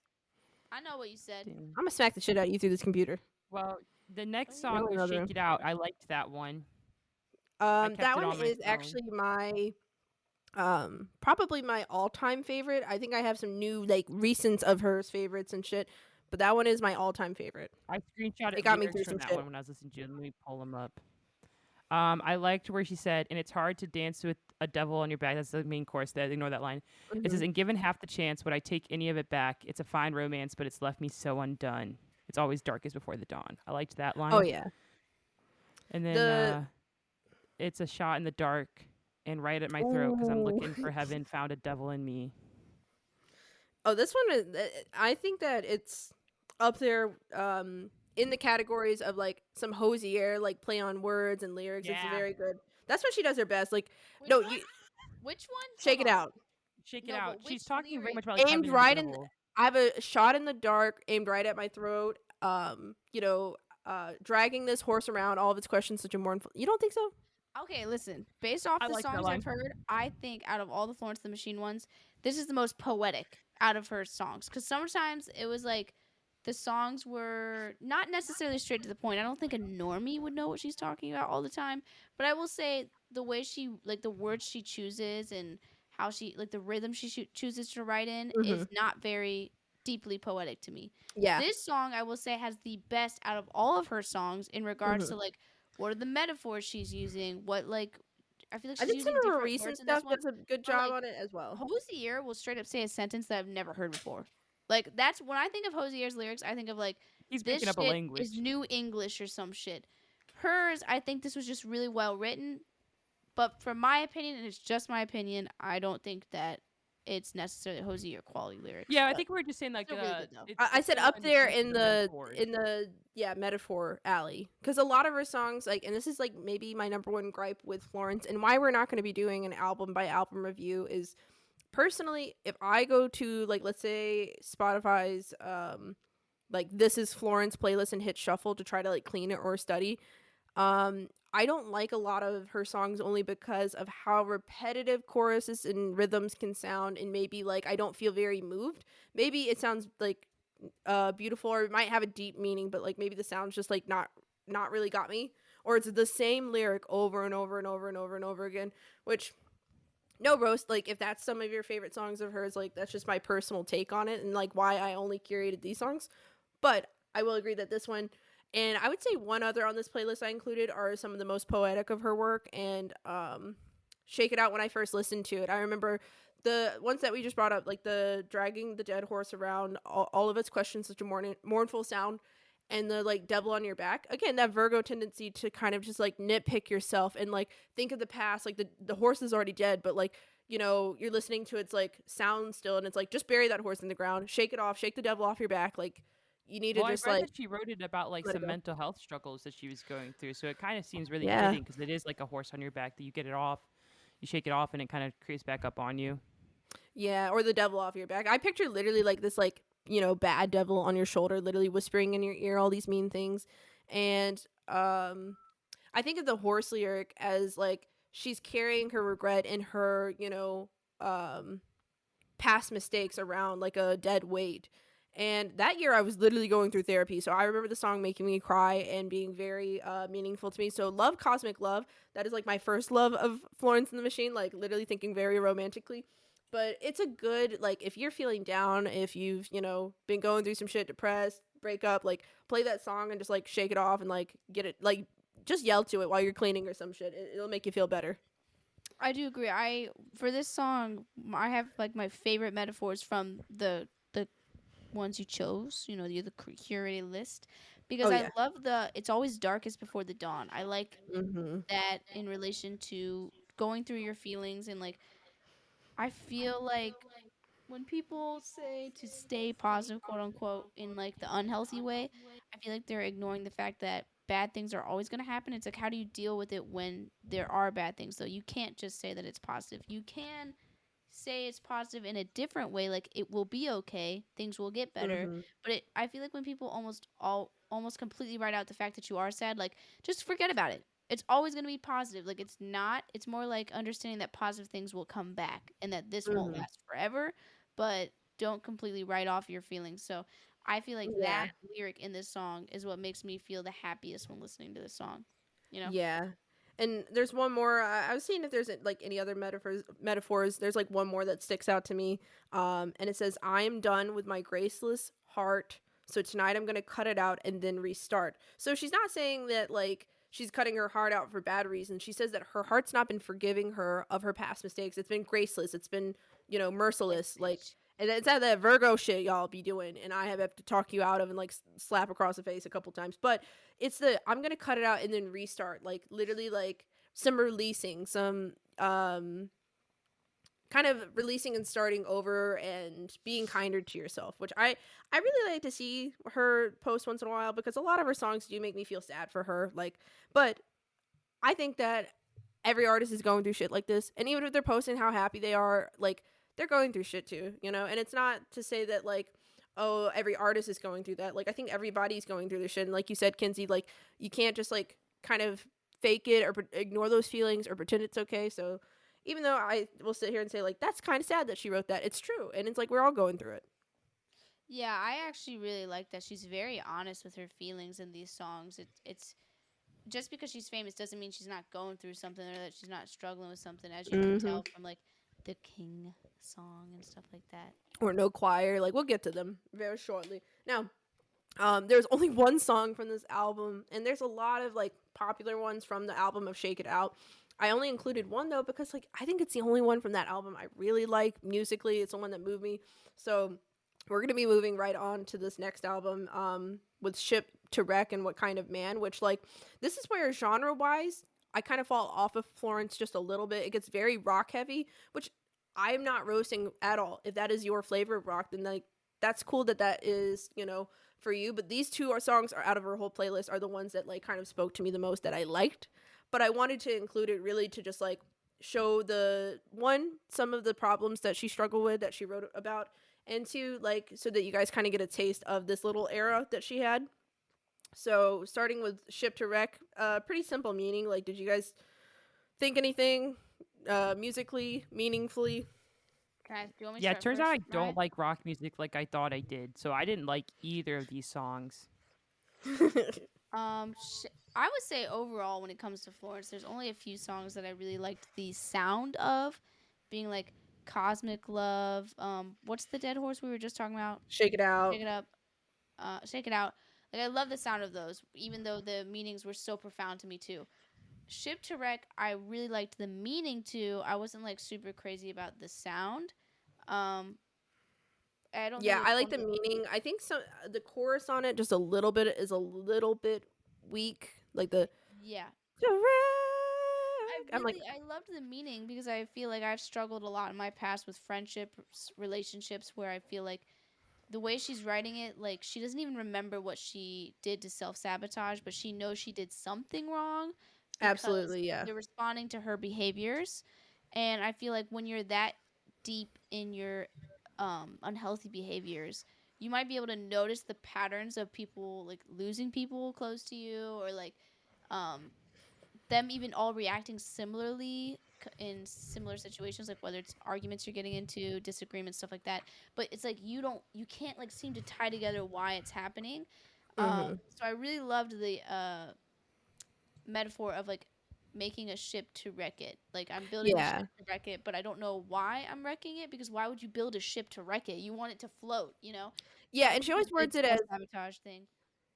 I know what you said. Damn. I'm gonna smack the shit out of you through this computer. Well, the Oh, next yeah. song No, was another. "Shake It Out." I liked that one. I That kept it one on my is phone. actually my probably my all-time favorite. I think I have some new like recents of hers favorites and shit, but that one is my all-time favorite. I It screenshotted got me lyrics through from some that shit. one when I was listening to it. Let me pull them up. I liked where she said, "And it's hard to dance with a devil on your back." That's the main chorus. There, ignore that line. It Hmm. says, "And given half the chance, would I take any of it back? It's a fine romance, but it's left me so undone. It's always darkest before the dawn." I liked that Oh line. yeah. And then The it's a shot in the dark and right at my throat because I'm Ooh. looking for heaven, found a devil in me. Oh, this one is. I think that it's up there in the categories of like some hosier, like play on words and lyrics. It's Yeah. very good. That's when she does her best. Like, Which no, one? you Which one? shake Hold it on. out. Shake it No, out. but She's which talking very lyric? much about like Aimed heaven and the right in. devil. I have a shot in the dark, aimed right at my throat. Dragging this horse around, all of its questions such a mournful. You don't think so? Okay, listen. Based off I the like that songs I've line. heard, I think out of all the Florence and the Machine ones, this is the most poetic out of her songs. Because sometimes it was like the songs were not necessarily straight to the point. I don't think a normie would know what she's talking about all the time. But I will say the way she, like the words she chooses and how she, like the rhythm she chooses to write in Mm-hmm. is not very deeply poetic to me. Yeah. This song, I will say, has the best out of all of her songs in regards Mm-hmm. to like what are the metaphors she's using? What like I feel like I she's think some using of her different recent words in this stuff one. does a good But job like on it as well. Hosier will straight up say a sentence that I've never heard before. Like that's when I think of Hosier's lyrics, I think of like He's this making up a shit is language. new English or some shit. Hers, I think this was just really well written. But from my opinion, and it's just my opinion, I don't think that it's necessarily Hosier quality lyrics. Yeah, I But think we're just saying like still really good though. I it's said still up in the there sense of the metaphors. in the yeah metaphor alley because a lot of her songs like and this is like maybe my number one gripe with Florence and why we're not going to be doing an album by album review is personally if I go to like let's say Spotify's like this is Florence playlist and hit shuffle to try to like clean it or study I don't like a lot of her songs only because of how repetitive choruses and rhythms can sound and maybe like I don't feel very moved. Maybe it sounds like beautiful or it might have a deep meaning but like maybe the sound's just like not really got me or it's the same lyric over and over and over and over and over again which no roast like if that's some of your favorite songs of hers like that's just my personal take on it and like why I only curated these songs but I will agree that this one and I would say one other on this playlist I included are some of the most poetic of her work and Shake It Out when I first listened to it I remember the ones that we just brought up like the dragging the dead horse around all of its questions such a mournful sound and the like devil on your back again that Virgo tendency to kind of just like nitpick yourself and like think of the past like the horse is already dead but like you know you're listening to its like sound still and it's like just bury that horse in the ground shake it off shake the devil off your back like you need to Well, I just read like that she wrote it about like let it some go mental health struggles that she was going through, so it kind of seems really yeah fitting because it is like a horse on your back that you get it off, you shake it off, and it kind of creeps back up on you. yeah or the devil off your back I picture literally like this like you know bad devil on your shoulder literally whispering in your ear all these mean things and I think of the horse lyric as like she's carrying her regret and her you know past mistakes around like a dead weight. And that year I was literally going through therapy. So I remember the song making me cry and being very meaningful to me. So Love Cosmic Love, that is like my first love of Florence and the Machine, like literally thinking very romantically. But it's a good like if you're feeling down, if you've, you know, been going through some shit, depressed, break up, like play that song and just like shake it off and like get it like just yell to it while you're cleaning or some shit. It'll make you feel better. I do agree. I for this song, I have like my favorite metaphors from the ones you chose. You know, the curated list, Oh because I yeah. love the "It's always darkest before the dawn." I like Mhm. that in relation to going through your feelings, and like I feel like when people say to stay positive, quote unquote, in like the unhealthy way, I feel like they're ignoring the fact that bad things are always going to happen. It's like, how do you deal with it when there are bad things? Though you can't just say that it's positive. You can say it's positive in a different way, like it will be okay, things will get better. Mhm. But I feel like when people almost completely write out the fact that you are sad, like just forget about it. It's always going to be positive. Like it's not, it's more like understanding that positive things will come back and that this won't Mhm. last forever, but don't completely write off your feelings. So I feel like that Yeah. lyric in this song is what makes me feel the happiest when listening to this song, you know. Yeah. And there's one more. I was seeing if there's like any other metaphors. Metaphors. There's like one more that sticks out to me. And it says, "I am done with my graceless heart. So tonight I'm gonna cut it out and then restart." So she's not saying that like she's cutting her heart out for bad reasons. She says that her heart's not been forgiving her of her past mistakes. It's been graceless. It's been Yes, merciless. Like, bitch. and it's not that Virgo shit y'all be doing, and I have to talk you out of and like slap across the face a couple times. But it's the I'm gonna cut it out and then restart. Like literally like some releasing, some kind of releasing and starting over and being kinder to yourself, which I really like to see her post once in a while because a lot of her songs do make me feel sad for her. Like, but I think that every artist is going through shit like this, and even if they're posting how happy they are, like they're going through shit too, you know. And it's not to say that like, oh, every artist is going through that. Like I think everybody's going through this shit, and like you said, Kinsey, like you can't just like kind of fake it or ignore those feelings or pretend it's okay. So even though I will sit here and say like that's kind of sad that she wrote that, it's true, and it's like we're all going through it. Yeah, I actually really like that she's very honest with her feelings in these songs. It's just because she's famous doesn't mean she's not going through something or that she's not struggling with something, as you can Mm-hmm. tell from like the King song and stuff like that. Or no choir. Like we'll get to them very shortly. Now, there's only one song from this album, and there's a lot of like popular ones from the album of Shake It Out. I only included one though because like I think it's the only one from that album I really like musically. It's the one that moved me. So we're gonna be moving right on to this next album, with Ship to Wreck and What Kind of Man, which like this is where genre wise I kind of fall off of Florence just a little bit. It gets very rock heavy, which I'm not roasting at all. If that is your flavor of rock, then like that's cool that that is, for you. But these two are songs are out of her whole playlist are the ones that like kind of spoke to me the most that I liked. But I wanted to include it really to just like show the one some of the problems that she struggled with that she wrote about, and two like so that you guys kind of get a taste of this little era that she had. So starting with Ship to Wreck, pretty simple meaning. Like, did you guys think anything musically meaningfully? Do you want me to Yeah, it start turns out I first, Mariah? don't like rock music like I thought I did, so I didn't like either of these songs. I would say overall, when it comes to Florence, there's only a few songs that I really liked the sound of, being like Cosmic Love. What's the dead horse we were just talking about? Shake It Shake Out. It Up. Shake It Out. Like I love the sound of those, even though the meanings were so profound to me too. Ship to Wreck, I really liked the meaning too. I wasn't like super crazy about the sound. Um, I don't think Yeah, it's I like one the of the. meaning. I think some the chorus on it just a little bit is a little bit weak. Like the Yeah, I'm like I loved the meaning because I feel like I've struggled a lot in my past with friendships, relationships, where I feel like the way she's writing it, like she doesn't even remember what she did to self sabotage, but she knows she did something wrong because absolutely, yeah. they're responding to her behaviors. And I feel like when you're that deep in your unhealthy behaviors, you might be able to notice the patterns of people like losing people close to you, or like um, them even all reacting similarly in similar situations, like whether it's arguments you're getting into, disagreements, stuff like that. But it's like you can't like seem to tie together why it's happening. Mhm. So I really loved the metaphor of like making a ship to wreck it. Like I'm building the ship Yeah. to wreck it, but I don't know why I'm wrecking it, because why would you build a ship to wreck it? You want it to float, you know? So Yeah, I and think it's a good self sabotage thing.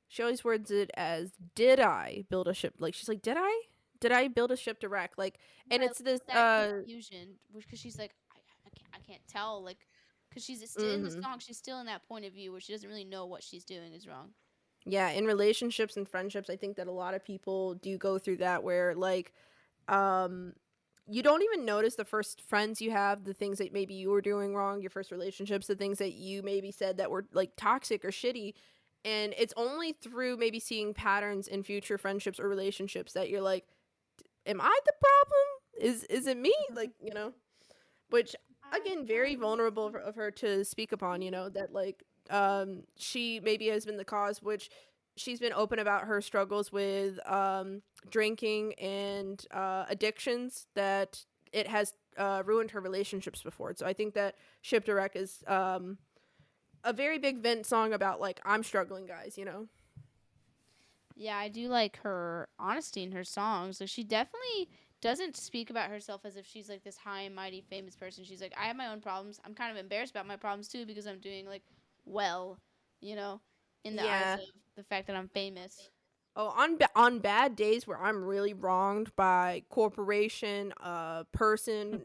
she always words it as did I build a ship? Like she's like, "Did I? did I build a ship to wreck? Like, Yeah, and I it's love this that confusion, because she's like, I can't tell, like, because she's still in the mhm. song, she's still in that point of view where she doesn't really know what she's doing is wrong. Yeah, in relationships and friendships, I think that a lot of people do go through that where like um you don't even notice the first friends you have, the things that maybe you were doing wrong, your first relationships, the things that you maybe said that were like toxic or shitty. And it's only through maybe seeing patterns in future friendships or relationships that you're like, am I the problem? Is it me? Like, which I again, very vulnerable of her to speak upon, that like she maybe has been the cause, which she's been open about her struggles with drinking and addictions, that it has ruined her relationships before. So I think that Ship Direct is a very big vent song about like, I'm struggling, guys. Yeah, I do like her honesty in her songs. Like, she definitely doesn't speak about herself as if she's like this high and mighty famous person. She's like, I have my own problems. I'm kind of embarrassed about my problems too, because I'm doing like well, you know, in the eyes Yeah. of the fact that I'm famous. Oh, on bad days where I'm really wronged by corporation, person,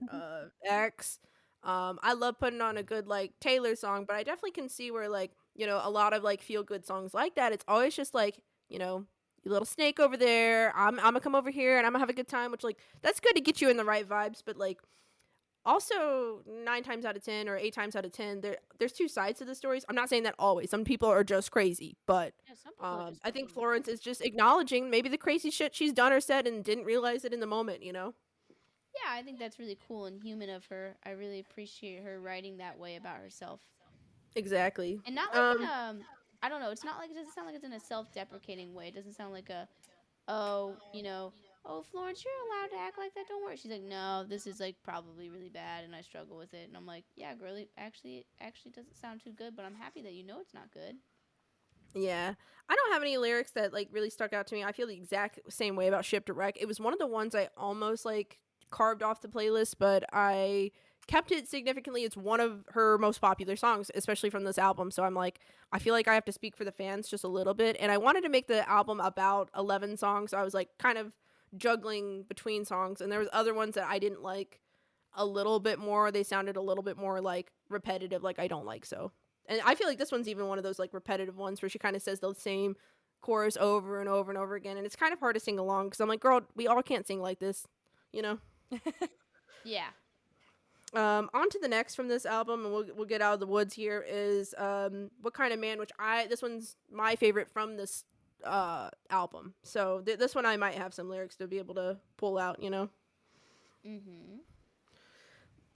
ex, I love putting on a good like Taylor song, but I definitely can see where like a lot of like feel good songs like that. It's always just like you little snake over there. I'm gonna come over here and I'm gonna have a good time, which like that's good to get you in the right vibes, but like also 9 times out of 10 or 8 times out of 10 there's two sides to the stories. I'm not saying that always, some people are just crazy, but Yeah, some people are just I think fucking Florence is just acknowledging maybe the crazy shit she's done or said and didn't realize it in the moment. Yeah, I think that's really cool and human of her. I really appreciate her writing that way about herself. Exactly. And not like in I don't know, it's not like, it doesn't sound like it's in a self-deprecating way. It doesn't sound like a, oh, oh, Florence, you're allowed to act like that. Don't worry. She's like, no, this is like probably really bad, and I struggle with it. And I'm like, yeah, girly, actually, it actually doesn't sound too good, but I'm happy that you know it's not good. Yeah. I don't have any lyrics that like really stuck out to me. I feel the exact same way about Ship to Wreck. It was one of the ones I almost like carved off the playlist, but I kept it significantly. It's one of her most popular songs, especially from this album. So I'm like, I feel like I have to speak for the fans just a little bit. And I wanted to make the album about 11 songs. So I was like kind of juggling between songs, and there was other ones that I didn't like a little bit more. They sounded a little bit more like repetitive, like I don't like. So and I feel like this one's even one of those like repetitive ones where she kind of says the same chorus over and over and over again, and it's kind of hard to sing along because I'm like, girl, we all can't sing like this, you know. Yeah. On to the next from this album, and we'll get out of the woods here. Is What Kind of Man, which this one's my favorite from this album. So this one I might have some lyrics to be able to pull out. Mm-hmm.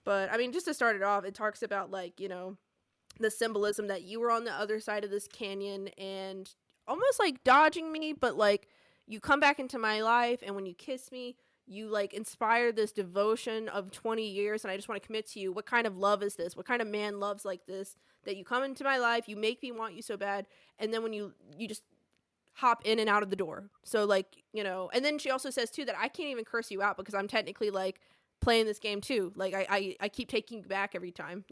But I mean, just to start it off, it talks about like the symbolism that you were on the other side of this canyon and almost like dodging me, but like you come back into my life, and when you kiss me, you like inspire this devotion of 20 years, and I just want to commit to you. What kind of love is this? What kind of man loves like this? That you come into my life, you make me want you so bad, and then when you just hop in and out of the door. So like, and then she also says too that I can't even curse you out because I'm technically like playing this game too. Like I keep taking you back every time.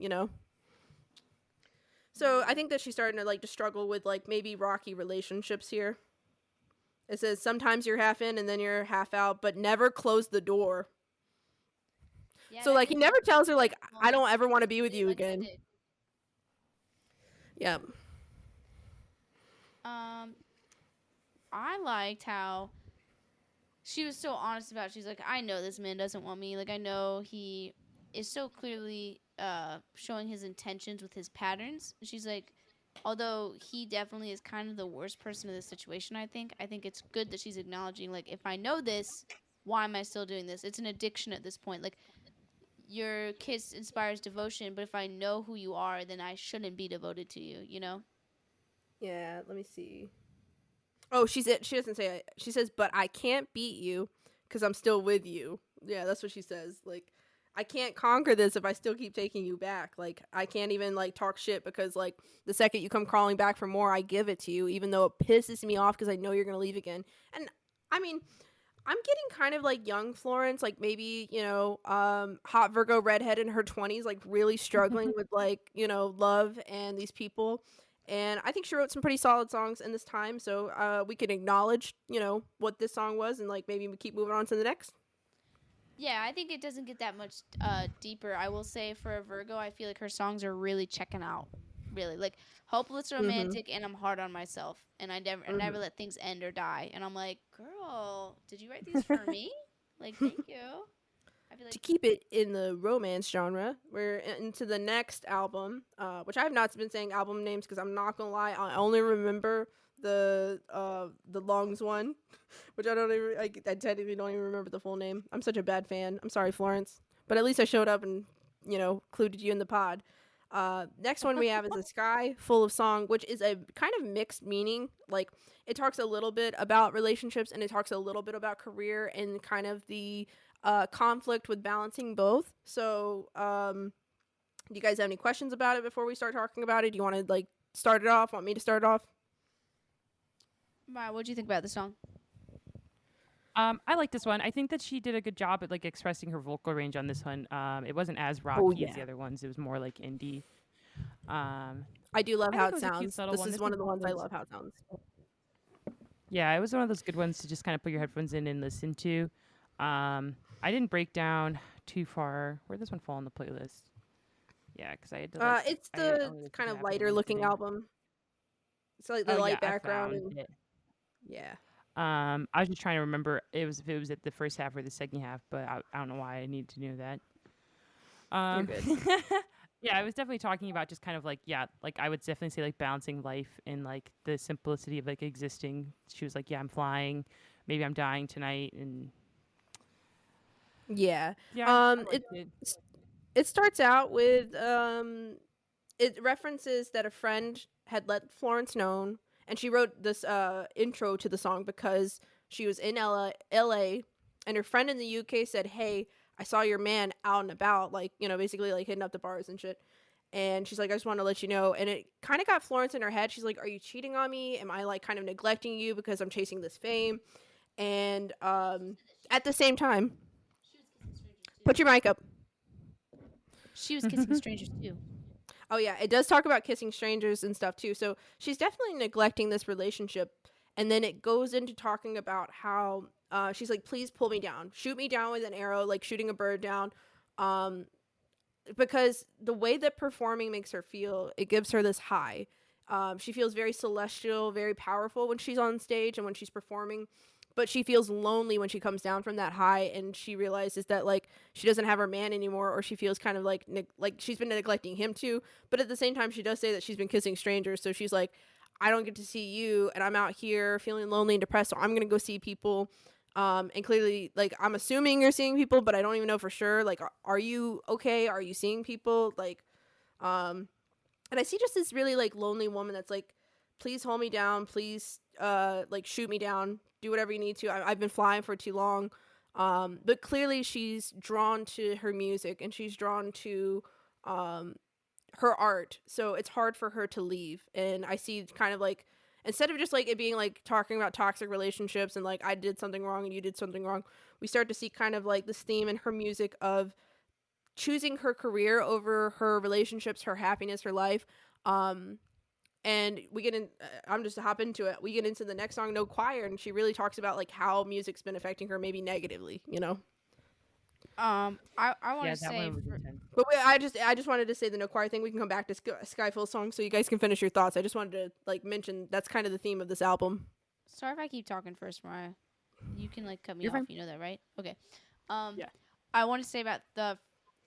So I think that she's starting to like to struggle with like maybe rocky relationships here. It says sometimes you're half in and then you're half out, but never close the door. Yeah, So that like he hit never tells her like, I moment. don't ever want to be with Really you again. landed. Yeah. Um, I liked how she was so honest about it. She's like, I know this man doesn't want me. Like, I know he is so clearly showing his intentions with his patterns. She's like, although he definitely is kind of the worst person in this situation, I think it's good that she's acknowledging, like, if I know this, why am I still doing this? It's an addiction at this point. Like, your kiss inspires devotion, but if I know who you are, then I shouldn't be devoted to you, you know? Yeah, let me see. Oh, she doesn't say it. She says, "But I can't beat you cuz I'm still with you." Yeah, that's what she says. Like I can't conquer this if I still keep taking you back. Like I can't even like talk shit because like the second you come crawling back for more, I give it to you even though it pisses me off cuz I know you're going to leave again. And I mean, I'm getting kind of like young Florence, like maybe, hot Virgo redhead in her 20s, like really struggling with like, love and these people. And I think she wrote some pretty solid songs in this time. So we can acknowledge, what this song was, and like maybe we keep moving on to the next. Yeah, I think it doesn't get that much deeper. I will say for a Virgo, I feel like her songs are really checking out. Really, like hopeless Mm-hmm. romantic, and I'm hard on myself, and I never Mm-hmm. let things end or die. And I'm like, girl, did you write these for me? Like, thank you. I feel To like keep it in the romance genre, we're into the next album, which I have not been saying album names because I'm not gonna lie, I only remember the Longs one, which I don't even I technically don't even remember the full name. I'm such a bad fan. I'm sorry, Florence, but at least I showed up and included you in the pod. Next one we have is a sky full of song, which is a kind of mixed meaning. Like it talks a little bit about relationships and it talks a little bit about career and kind of the conflict with balancing both. So, do you guys have any questions about it before we start talking about it? Do you want to like start it off? Want me to start it off? Maya, what do you think about the song? I like this one. I think that she did a good job at like expressing her vocal range on this one. It wasn't as Oh rocky as the yeah, other ones. It was more like indie. Um, I do love I how think it it was a cute, sounds. subtle This one. is This one was of the one of ones I those. love how it sounds. Yeah, it was one of those good ones to just kind of put your headphones in and listen to. I didn't break down too far. Where'd this one fall on the playlist? Yeah, because I had to like It's I the only listened kind to of half of it lighter one looking sitting. album. It's like the Oh yeah, light I background found and it. yeah, I was just trying to remember it was if it was at the first half or the second half, but I don't know why I need to know that. you're Um, good. yeah, I was definitely talking about just kind of like yeah, like I would definitely say like balancing life and like the simplicity of like existing. She was like, yeah, I'm flying, maybe I'm dying tonight, and Yeah. yeah, I Um, it liked it. it starts out with it references that a friend had let Florence know, and she wrote this intro to the song because she was in LA, and her friend in the UK said, "Hey, I saw your man out and about, like basically like hitting up the bars and shit." And she's like, "I just want to let you know." And it kind of got Florence in her head. She's like, "Are you cheating on me? Am I like kind of neglecting you because I'm chasing this fame?" And at the same time, put your mic up. She was kissing strangers too. Oh yeah, it does talk about kissing strangers and stuff too. So she's definitely neglecting this relationship, and then it goes into talking about how she's like, "Please pull me down, shoot me down with an arrow, like shooting a bird down," um, because the way that performing makes her feel, it gives her this high. She feels very celestial, very powerful when she's on stage and when she's performing, but she feels lonely when she comes down from that high and she realizes that like she doesn't have her man anymore, or she feels kind of like like she's been neglecting him too. But at the same time, she does say that she's been kissing strangers, so she's like, I don't get to see you, and I'm out here feeling lonely and depressed, so I'm gonna go see people. And clearly, like, I'm assuming you're seeing people, but I don't even know for sure. Like, are you okay? Are you seeing people? Like, um, and I see just this really like lonely woman that's like, please hold me down, please, like shoot me down, do whatever you need to. I've been flying for too long. But clearly she's drawn to her music and she's drawn to, um, her art, so it's hard for her to leave. And I see kind of like, instead of just like it being like talking about toxic relationships and like I did something wrong and you did something wrong, we start to see kind of like this theme in her music of choosing her career over her relationships, her happiness, her life. um and we get in, I'm just to hop into it, we get into the next song, No Choir, and she really talks about like how music's been affecting her maybe negatively. I want Yeah, to that say one was for, intense. But I just wanted to say the No Choir thing. We can come back to Skyfall song so you guys can finish your thoughts. I just wanted to like mention that's kind of the theme of this album. sorry if I keep talking first, Mariah. You can like cut me You're off. fine. You know that, right? Okay. Um, Yeah. I want to say about the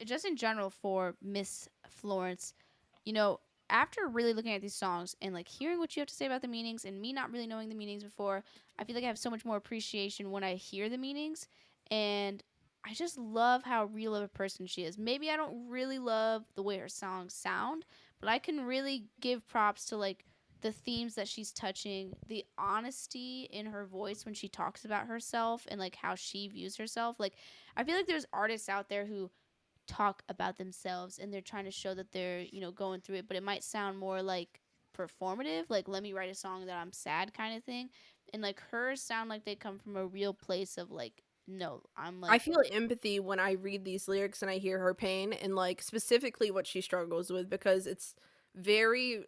just in general for Miss Florence. You know, after really looking at these songs and like hearing what you have to say about the meanings, and me not really knowing the meanings before, I feel like I have so much more appreciation when I hear the meanings, and I just love how real of a person she is. Maybe I don't really love the way her songs sound, but I can really give props to like the themes that she's touching, the honesty in her voice when she talks about herself and like how she views herself. Like I feel like there's artists out there who talk about themselves and they're trying to show that they're, going through it, but it might sound more like performative, like let me write a song that I'm sad kind of thing. And like hers sound like they come from a real place of like, no, I'm I like, feel empathy when I read these lyrics and I hear her pain and like specifically what she struggles with, because it's very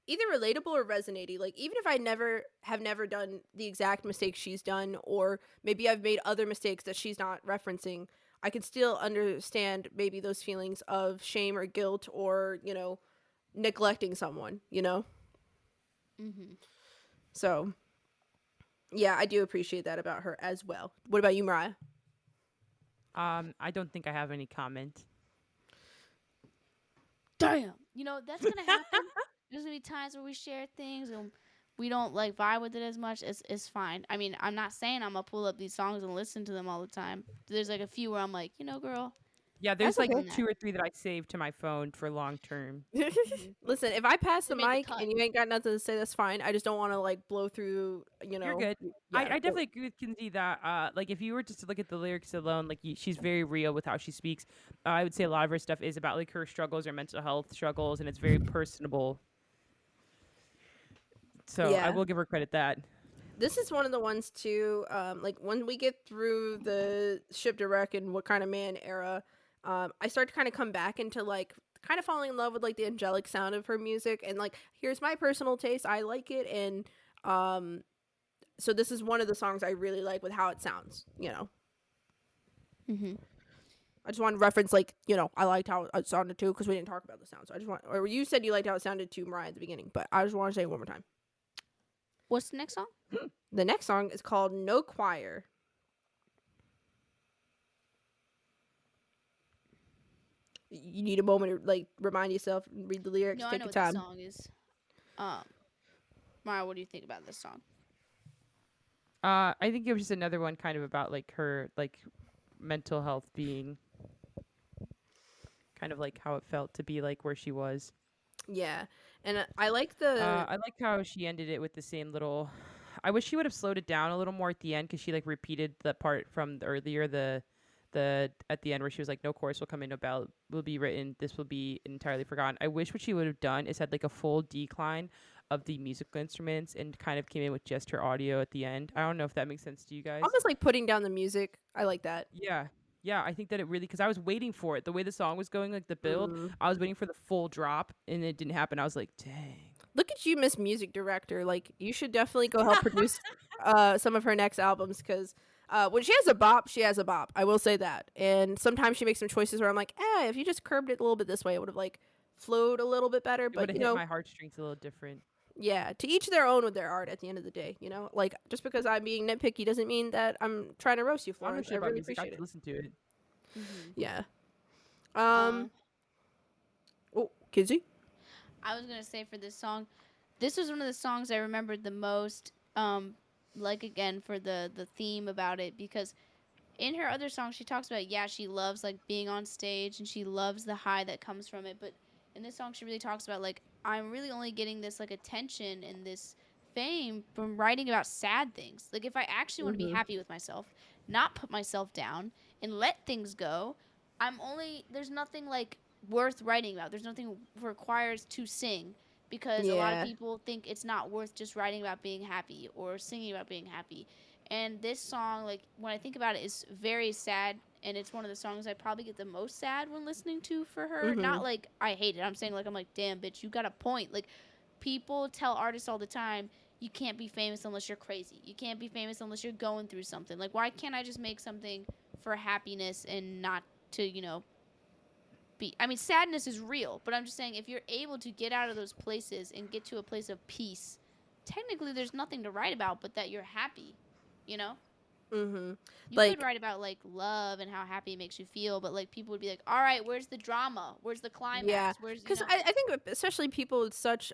either relatable or resonating. Like even if I never done the exact mistake she's done, or maybe I've made other mistakes that she's not referencing, I can still understand maybe those feelings of shame or guilt, or neglecting someone. Mm-hmm. So yeah, I do appreciate that about her as well. What about you, Mariah? I don't think I have any comment. Damn. That's gonna happen. There's gonna be times where we share things and we don't like vibe with it as much. It's fine. I mean, I'm not saying I'm gonna pull up these songs and listen to them all the time. There's like a few where I'm like, girl, Yeah, That's there's I'm like okay. doing that. 2 or 3 that I saved to my phone for long term. Mm-hmm. Listen, if I pass They the made the mic cut. and you ain't got nothing to say, that's fine. I just don't want to like blow through. You're good. Yeah. I definitely agree with Kinsey that like if you were just to look at the lyrics alone, like she's very real with how she speaks. I would say a lot of her stuff is about like her struggles or mental health struggles, and it's very personable. So I Yeah. will give her credit that. This is one of the ones too. Like when we get through the ship direct and what kind of man era, I start to kind of come back into like kind of falling in love with like the angelic sound of her music, and like here's my personal taste. I like it, and um, so this is one of the songs I really like with how it sounds. Mm-hmm. I just want to reference like I liked how it sounded too, because we didn't talk about the sound. So I just want, or you said you liked how it sounded to Mariah at the beginning, but I just want to say it one more time. What's the next song? The next song is called No Choir. You need a moment to like remind yourself, read the lyrics, No, I take know your what this time. song is. Um, Mara, what do you think about this song? I think it was just another one kind of about like her like mental health being kind of like how it felt to be like where she was. Yeah, and I like the. I like how she ended it with the same little. I wish she would have slowed it down a little more at the end because she like repeated the part from earlier the at the end where she was like, "No chorus will come in, no ballad will be written. This will be entirely forgotten." I wish what she would have done is had like a full decline of the musical instruments and kind of came in with just her audio at the end. I don't know if that makes sense to you guys. Almost like putting down the music. I like that. Yeah. Yeah, I think that it really because I was waiting for it. The way the song was going, like the build, Mm. I was waiting for the full drop and it didn't happen. I was like, dang. Look at you, Miss Music Director. Like you should definitely go help produce some of her next albums, because when she has a bop, she has a bop. I will say that. And sometimes she makes some choices where I'm like, if you just curbed it a little bit this way, it would have like flowed a little bit better. It would But have hit my heartstrings a little different. yeah, to each their own with their art at the end of the day. Like just because I'm being nitpicky doesn't mean that I'm trying to roast you, I'm not Florence. I sure about really music. I appreciate could it. listen to it. Mm-hmm. Yeah. Um, Oh, Kizzy. I was gonna say for this song, this was one of the songs I remembered the most. Like again for the theme about it, because in her other songs she talks about, yeah, she loves like being on stage and she loves the high that comes from it, but in this song she really talks about like, I'm really only getting this like attention and this fame from writing about sad things. Like if I actually want to be Mhm. happy with myself, not put myself down and let things go, there's nothing like worth writing about. There's nothing requires to sing, because a lot of Yeah. people think it's not worth just writing about being happy or singing about being happy. And this song, like when I think about it, is very sad, and it's one of the songs I probably get the most sad when listening to for her. Not Mhm. like I hate it. I'm saying like I'm like, damn bitch, you got a point. Like people tell artists all the time, you can't be famous unless you're crazy. You can't be famous unless you're going through something. Like why can't I just make something for happiness and not to, be, I mean, sadness is real, but I'm just saying if you're able to get out of those places and get to a place of peace, technically there's nothing to write about but that you're happy, you know? Mhm. You could Like write about like love and how happy it makes you feel, but like people would be like, "All right, where's the drama? Where's the yeah, climax? Where's, because I think especially people with such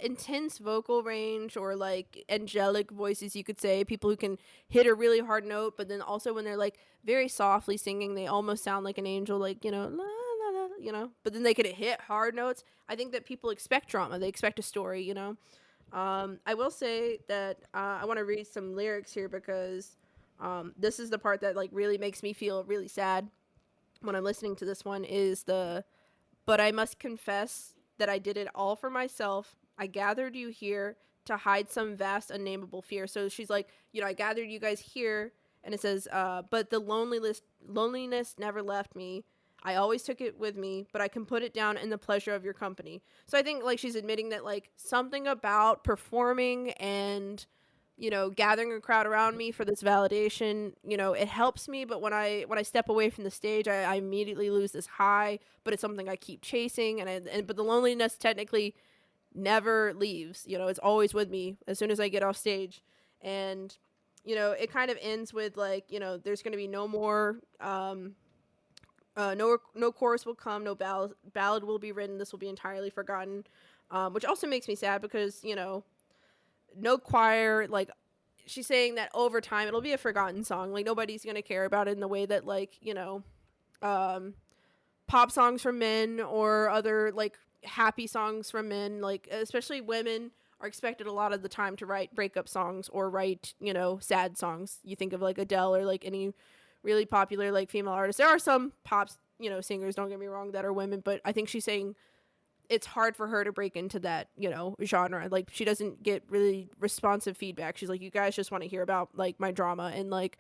intense vocal range, or like angelic voices, you could say, people who can hit a really hard note, but then also when they're like very softly singing, they almost sound like an angel, like la la la, but then they could hit hard notes. I think that people expect drama. They expect a story. I will say that I want to read some lyrics here, because this is the part that like really makes me feel really sad when I'm listening to this one, is the "But I must confess that I did it all for myself. I gathered you here to hide some vast unnameable fear." So she's like, I gathered you guys here, and it says, "But the loneliness never left me. I always took it with me, but I can put it down in the pleasure of your company. So I think like she's admitting that like something about performing and gathering a crowd around me for this validation, it helps me, but when I step away from the stage, I immediately lose this high, but it's something I keep chasing but the loneliness technically never leaves. It's always with me as soon as I get off stage. And it kind of ends with like, there's going to be no more no chorus will come, no ballad will be written. This will be entirely forgotten, which also makes me sad because no choir. Like she's saying that over time it'll be a forgotten song. Like nobody's gonna care about it in the way that like um, pop songs from men or other like happy songs from men. Like especially women are expected a lot of the time to write breakup songs or write sad songs. You think of like Adele or like any really popular like female artists. There are some pop singers, don't get me wrong, that are women, but I think she's saying it's hard for her to break into that genre. Like she doesn't get really responsive feedback. She's like, you guys just want to hear about like my drama, and like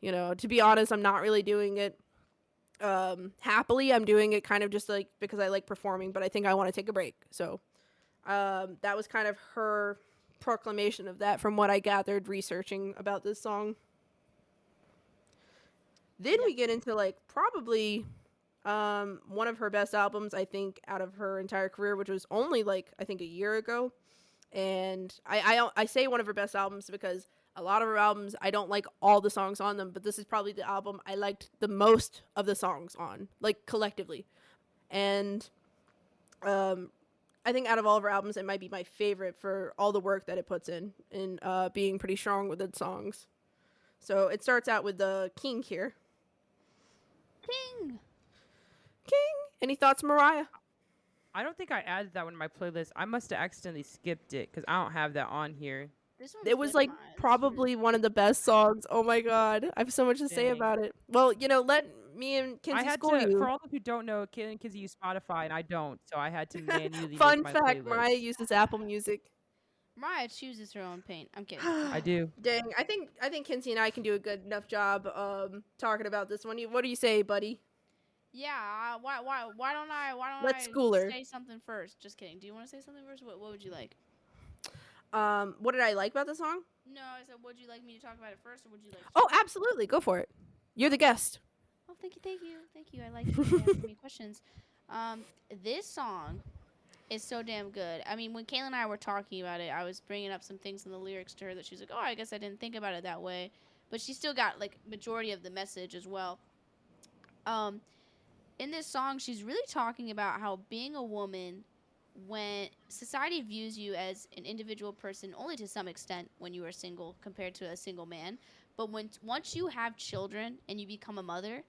to be honest, I'm not really doing it happily. I'm doing it kind of just like because I like performing, but I think I want to take a break. So that was kind of her proclamation of that from what I gathered researching about this song. Then we get into like probably one of her best albums, I think, out of her entire career, which was only like I think a year ago. And I say one of her best albums because a lot of her albums I don't like all the songs on them, but this is probably the album I liked the most of the songs on, like collectively. And I think out of all of her albums, it might be my favorite for all the work that it puts in being pretty strong with its songs. So it starts out with the King here. King. Any thoughts, Mariah? I don't think I added that one to my playlist. I must have accidentally skipped it because I don't have that on here. It was like probably one of the best songs. Oh my god, I have so much to say Dang. about it. Well, let me and I Kinsey had school to, you. for all of you who don't know, Kailen and Kinsey use Spotify and I don't, so I had to manually make Fun my fact: playlist. Mariah uses Apple Music. Mariah chooses her own paint. I'm kidding. I do. Dang, I think Kinsey and I can do a good enough job talking about this one. What do you say, buddy? Yeah. Why don't I Let's school her. say something first? Just kidding. Do you want to say something first? What would you like? What did I like about the song? No, I said, would you like me to talk about it first, or would you like? Oh, absolutely, go for it. You're the guest. Oh, thank you. I like you asking me questions. This song is so damn good. I mean, when Kayla and I were talking about it, I was bringing up some things in the lyrics to her that she was like, "Oh, I guess I didn't think about it that way," but she still got like majority of the message as well. Um, in this song, she's really talking about how being a woman, when society views you as an individual person only to some extent when you are single compared to a single man, but once you have children and you become a mother,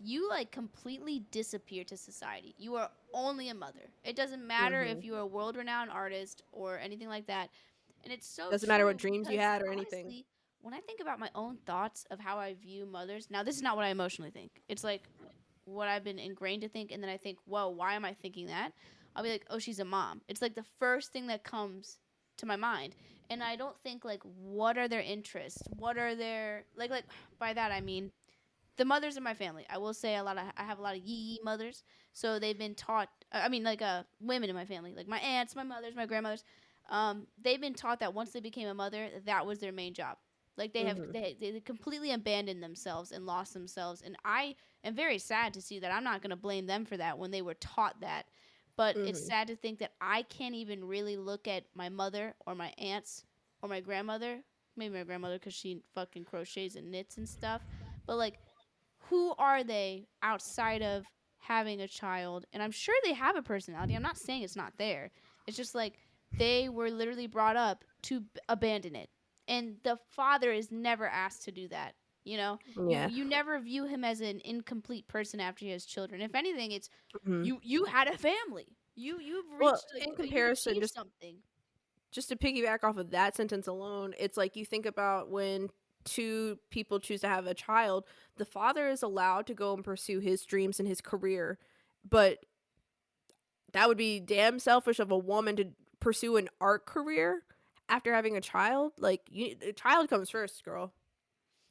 you like completely disappear to society. You are only a mother. It doesn't matter if you're a world-renowned artist or anything like that. And it's so Doesn't matter what true dreams you because had or anything. honestly, when I think about my own thoughts of how I view mothers, now this is not what I emotionally think. It's like what I've been ingrained to think, and then I think, whoa, why am I thinking that? I'll be like, oh, she's a mom. It's like the first thing that comes to my mind. And I don't think like what are their interests? What are their like by that I mean the mothers in my family. I will say I have a lot of yee mothers, so they've been taught. I mean, like women in my family, like my aunts, my mothers, my grandmothers. They've been taught that once they became a mother, that was their main job. Like they completely abandoned themselves and lost themselves, and I am very sad to see that. I'm not going to blame them for that when they were taught that, but it's sad to think that I can't even really look at my mother or my aunts or my grandmother. Maybe my grandmother because she fucking crochets and knits and stuff, but like who are they outside of having a child? And I'm sure they have a personality. I'm not saying it's not there. It's just like they were literally brought up to abandon it. And the father is never asked to do that. You know, Yeah. you never view him as an incomplete person after he has children. If anything, it's Mhm. you had a family. You've Well, reached in you've comparison, achieved something. just to piggyback off of that sentence alone, it's like you think about when two people choose to have a child, the father is allowed to go and pursue his dreams and his career, but that would be damn selfish of a woman to pursue an art career after having a child. Like, a child comes first, girl.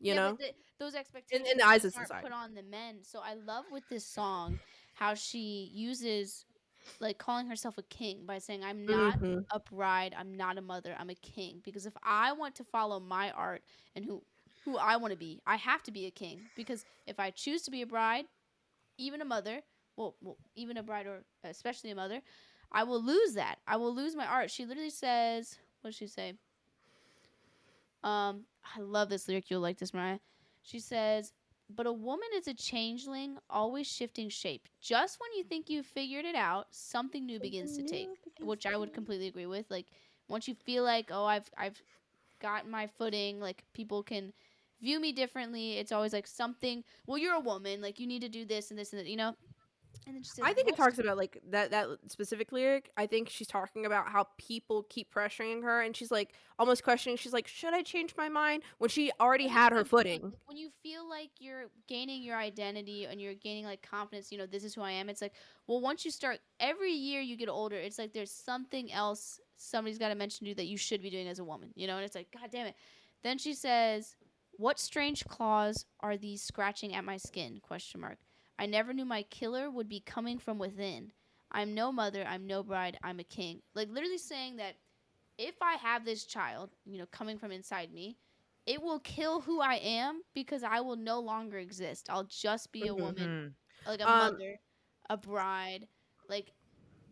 you Yeah, but know, those in expectations the eyes just of aren't put society. on the men. So I love with this song how she uses like calling herself a king by saying, I'm not Hmm. a bride, I'm not a mother, I'm a king. Because if I want to follow my art and who I want to be, I have to be a king. Because if I choose to be a bride, even a mother, even a bride or especially a mother, I will lose that. I will lose my art. She literally says, what does she say? I love this lyric. You'll like this, Mariah. She says, "But a woman is a changeling, always shifting shape. Just when you think you've figured it out, something new begins to Something take." new begins Which to I would change. completely agree with. Like once you feel like, oh, I've gotten my footing, like people can view me differently. It's always like something. Well, you're a woman, like you need to do this and this and that, you know. And then she says, I think it "What's talks about like that specific lyric. I think she's talking about how people keep pressuring her, and she's like almost questioning. She's like, should I change my mind when she already Well, this had is her what I'm saying. footing? Like, when you feel like you're gaining your identity and you're gaining like confidence, you know, this is who I am. It's like, well, once you start, every year you get older, it's like there's something else somebody's got to mention to you that you should be doing as a woman, you know? And it's like, God damn it. Then she says, "What strange claws are these scratching at my skin?" Question mark. "I never knew my killer would be coming from within. I'm no mother. I'm no bride. I'm a king." Like literally saying that if I have this child, you know, coming from inside me, it will kill who I am because I will no longer exist. I'll just be a Hmm. woman, Hmm. like a Um, mother, a bride. Like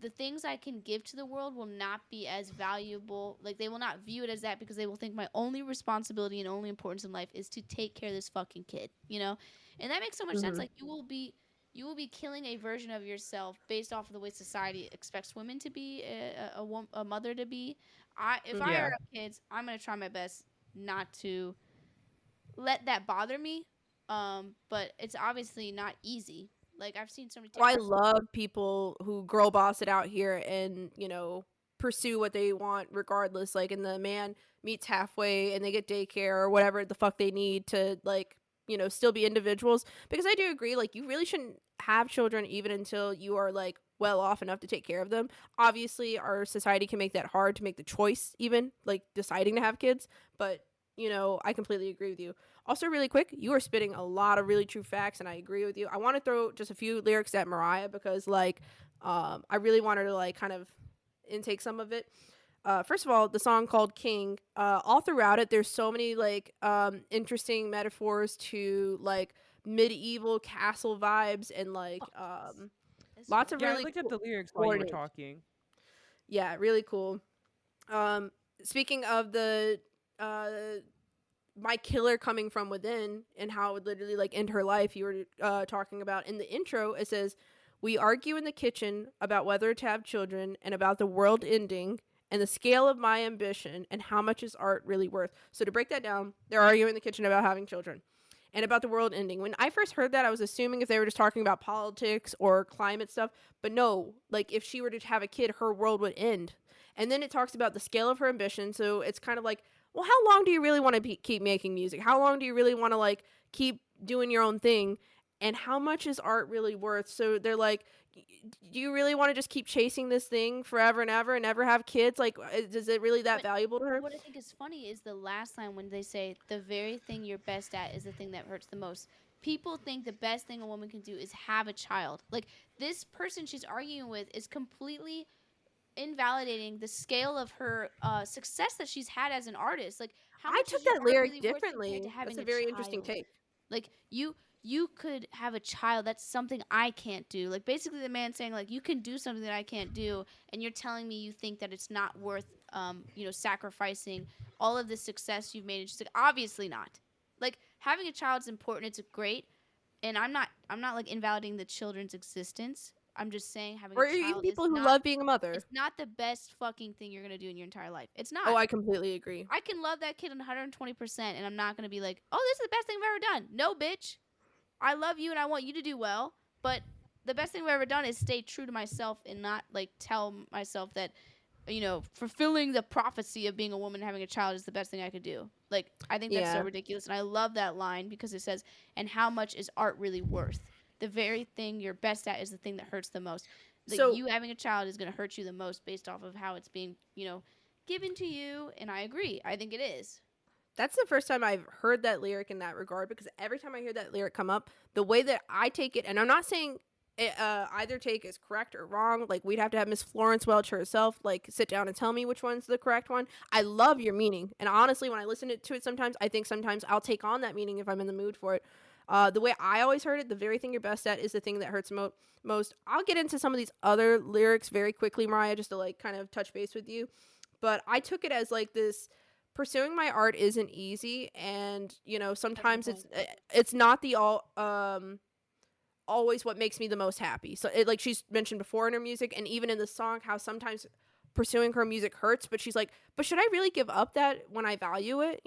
the things I can give to the world will not be as valuable. Like they will not view it as that because they will think my only responsibility and only importance in life is to take care of this fucking kid, you know? And that makes so much sense. mhm, Like you will be killing a version of yourself based off of the way society expects women to be, a mother to be. If I ever mhm. Yeah. have kids, I'm gonna try my best not to let that bother me. But it's obviously not easy. Like I've seen so many Oh, I TikToks. love people who girl boss it out here and, pursue what they want regardless. Like, and the man meets halfway and they get daycare or whatever the fuck they need to, like, still be individuals. Because I do agree, like, you really shouldn't have children even until you are, like, well off enough to take care of them. Obviously, our society can make that hard to make the choice, even, like, deciding to have kids. But, I completely agree with you. Also, really quick, you are spitting a lot of really true facts, and I agree with you. I want to throw just a few lyrics at Mariah because, like, I really want her to like kind of intake some of it. First of all, the song called King. All throughout it, there's so many like interesting metaphors to like medieval castle vibes and like Oh yes, it's so lots good. of Yeah, I really looked at cool the lyrics while you were coordinates. talking. Yeah, really cool. Um, Speaking of the uh my killer coming from within and how it would literally like end her life, you were talking about in the intro. It says, we argue in the kitchen about whether to have children and about the world ending and the scale of my ambition and how much is art really worth. So to break that down, they're arguing in the kitchen about having children and about the world ending. When I first heard that, I was assuming if they were just talking about politics or climate stuff, but no, like if she were to have a kid, her world would end. And then it talks about the scale of her ambition. So it's kind of like, well, how long do you really want to keep making music? How long do you really want to like keep doing your own thing? And how much is art really worth? So they're like, do you really want to just keep chasing this thing forever and never have kids? Like, is it really that But valuable to her? what I think is funny is the last line when they say the very thing you're best at is the thing that hurts the most. People think the best thing a woman can do is have a child. Like this person she's arguing with is completely invalidating the scale of her success that she's had as an artist. Like how I much took is your that art lyric really worth compared to differently. That's having a a very interesting child? take. Like you could have a child. That's something I can't do. Like basically the man saying like you can do something that I can't do, and you're telling me you think that it's not worth sacrificing all of the success you've made. And she's like, obviously not. Like having a child's important. It's great, and I'm not like invalidating the children's existence. I'm just saying having a Or even child is people who not love being a mother. it's not the best fucking thing you're gonna do in your entire life. It's Oh, not. I completely agree. I can love that kid 120%, and I'm not gonna be like, oh, this is the best thing I've ever done. No, bitch. I love you and I want you to do well, but the best thing I've ever done is stay true to myself and not like tell myself that fulfilling the prophecy of being a woman and having a child is the best thing I could do. Like I think that's so Yeah. ridiculous, and I love that line because it says, "And how much is art really worth? The very thing you're best at is the thing that hurts the most. Like So you having a child is going to hurt you the most based off of how it's being given to you." And I agree. I think it is. That's the first time I've heard that lyric in that regard, because every time I hear that lyric come up, the way that I take it, and I'm not saying either take is correct or wrong. Like, we'd have to have Miss Florence Welch herself like sit down and tell me which one's the correct one. I love your meaning, and honestly, when I listen to it, sometimes I think sometimes I'll take on that meaning if I'm in the mood for it. The way I always heard it, the very thing you're best at is the thing that hurts most. I'll get into some of these other lyrics very quickly, Mariah, just to like kind of touch base with you. But I took it as like this: pursuing my art isn't easy, and That's a good sometimes point. it's not the all always what makes me the most happy. So it, like she's mentioned before in her music and even in the song, how sometimes pursuing her music hurts, but she's like, but should I really give up that when I value it?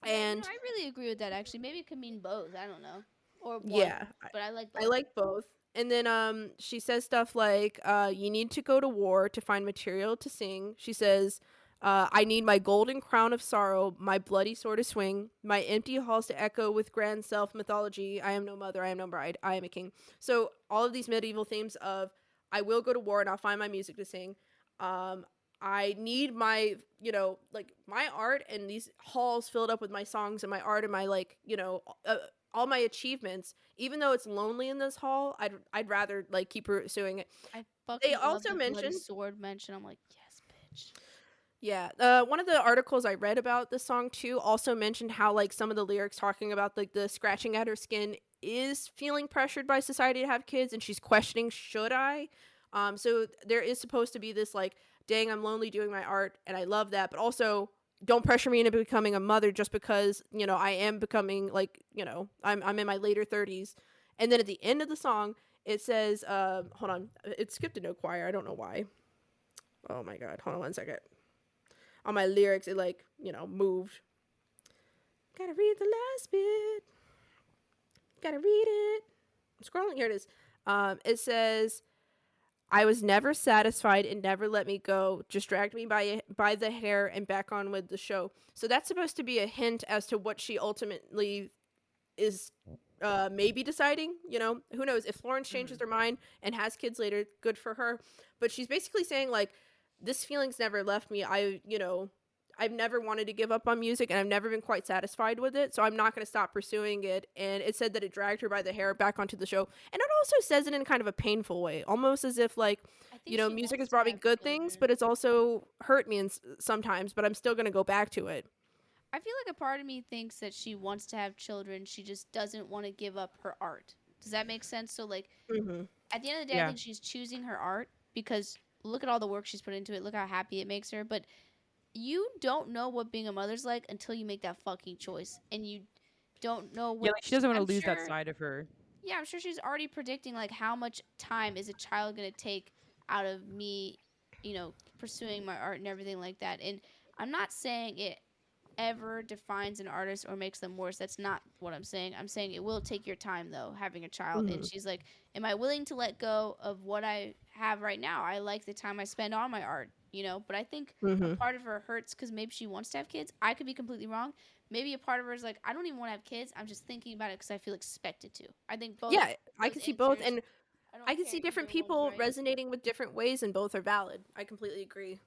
Yeah, And I really agree with that. Actually, maybe it could mean both. I don't know, or one, yeah, but I like I both. like both. And then she says stuff like you need to go to war to find material to sing. She says I need my golden crown of sorrow, my bloody sword to swing, my empty halls to echo with grand self mythology. I am no mother, I am no bride, I am a king. So all of these medieval themes of I will go to war and I'll find my music to sing. Um, I need my, like my art and these halls filled up with my songs and my art and my like, all my achievements. Even though it's lonely in this hall, I'd rather like keep pursuing it. I They fucking love also the bloody mentioned, sword mention. I'm like, yes, bitch. yeah, one of the articles I read about this song too also mentioned how like some of the lyrics talking about like the scratching at her skin is feeling pressured by society to have kids, and she's questioning, should I? So there is supposed to be this like, dang, I'm lonely doing my art and I love that, but also don't pressure me into becoming a mother just because I am becoming like I'm in my later 30s. And then at the end of the song it says, hold on, it skipped a no choir. I don't know why. Oh my god, hold on one second. On my lyrics it like moved. Gotta read the last bit. Gotta read it. I'm scrolling. Here it is. It says, I was never satisfied and never let me go, just dragged me by the hair and back on with the show. So that's supposed to be a hint as to what she ultimately is maybe deciding. Who knows? If Florence changes Hmm. her mind and has kids later, good for her. But she's basically saying like, this feeling's never left me. I've never wanted to give up on music and I've never been quite satisfied with it, so I'm not going to stop pursuing it. And it said that it dragged her by the hair back onto the show. And it also says it in kind of a painful way, almost as if like, I think she music has wants to brought me have good things, children. but it's also hurt me sometimes, but I'm still going to go back to it. I feel like a part of me thinks that she wants to have children. She just doesn't want to give up her art. Does that make sense? So, like, Mm-hmm. at the end of the day, I Yeah. think she's choosing her art because look at all the work she's put into it. Look how happy it makes her. But you don't know what being a mother's like until you make that fucking choice. And you don't know Yeah, what. like she doesn't want to I'm lose that sure. side of her. Yeah, I'm sure she's already predicting, like, how much time is a child going to take out of me, pursuing my art and everything like that. And I'm not saying it ever defines an artist or makes them worse. That's not what I'm saying. I'm saying it will take your time though, having a child. And Mm-hmm. she's like, am I willing to let go of what I have right now? I like the time I spend on my art, but I think a Mm-hmm. part of her hurts because maybe she wants to have kids. I could be completely wrong. Maybe a part of her is like, I don't even want to have kids. I'm just thinking about it because I feel expected to. I think both Yeah, I those can see both, answers. and I I don't can care. see different Either one's people right. resonating with different ways, and both are valid. I completely agree.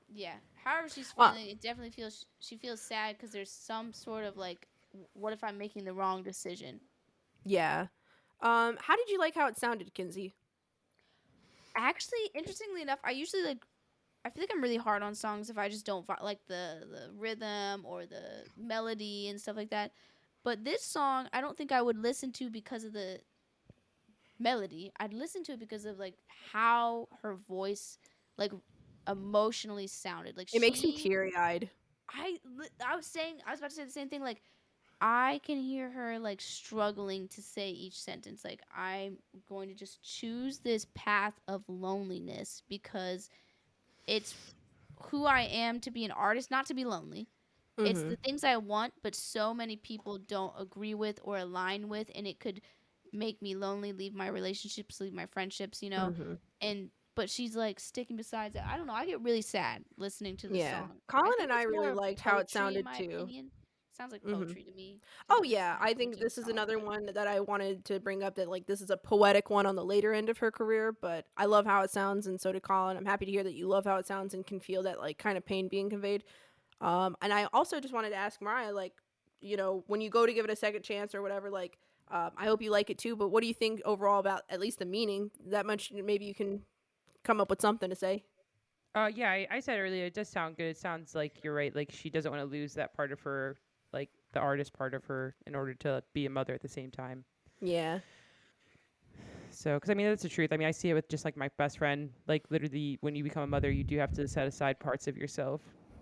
Yeah. However she's Uh, feeling, it definitely feels she feels sad because there's some sort of like, what if I'm making the wrong decision? yeah. How did you like how it sounded, Kinsey? Actually, interestingly enough, I usually like. I feel like I'm really hard on songs if I just don't like the rhythm or the melody and stuff like that. But this song, I don't think I would listen to because of the melody. I'd listen to it because of like how her voice like emotionally sounded. Like It makes me teary eyed. I was about to say the same thing. Like I can hear her like struggling to say each sentence. Like I'm going to just choose this path of loneliness because it's who I am to be an artist, not to be lonely. It's Mm-hmm. the things I want, but so many people don't agree with or align with, and it could make me lonely, leave my relationships, leave my friendships. Mm-hmm. And but she's like sticking beside it. I don't know. I get really sad listening to the Yeah. song. I Colin think and I it's really more of liked how it poetry, in sounded my too. opinion. Sounds like Mm-hmm. poetry to me. Oh Doesn't yeah, necessarily I turn think into a this is song, another but one that I wanted to bring up, that like this is a poetic one on the later end of her career, but I love how it sounds, and so did Colin. I'm happy to hear that you love how it sounds and can feel that like kind of pain being conveyed. And I also just wanted to ask Mariah, like, when you go to give it a second chance or whatever, like, I hope you like it too. But what do you think overall about at least the meaning? That much, maybe you can come up with something to say. Yeah, I said earlier, it does sound good. It sounds like you're right. Like she doesn't want to lose that part of her, like the artist part of her, in order to be a mother at the same time. Yeah. So, because I mean, that's the truth. I mean, I see it with just like my best friend. Like literally, when you become a mother, you do have to set aside parts of yourself.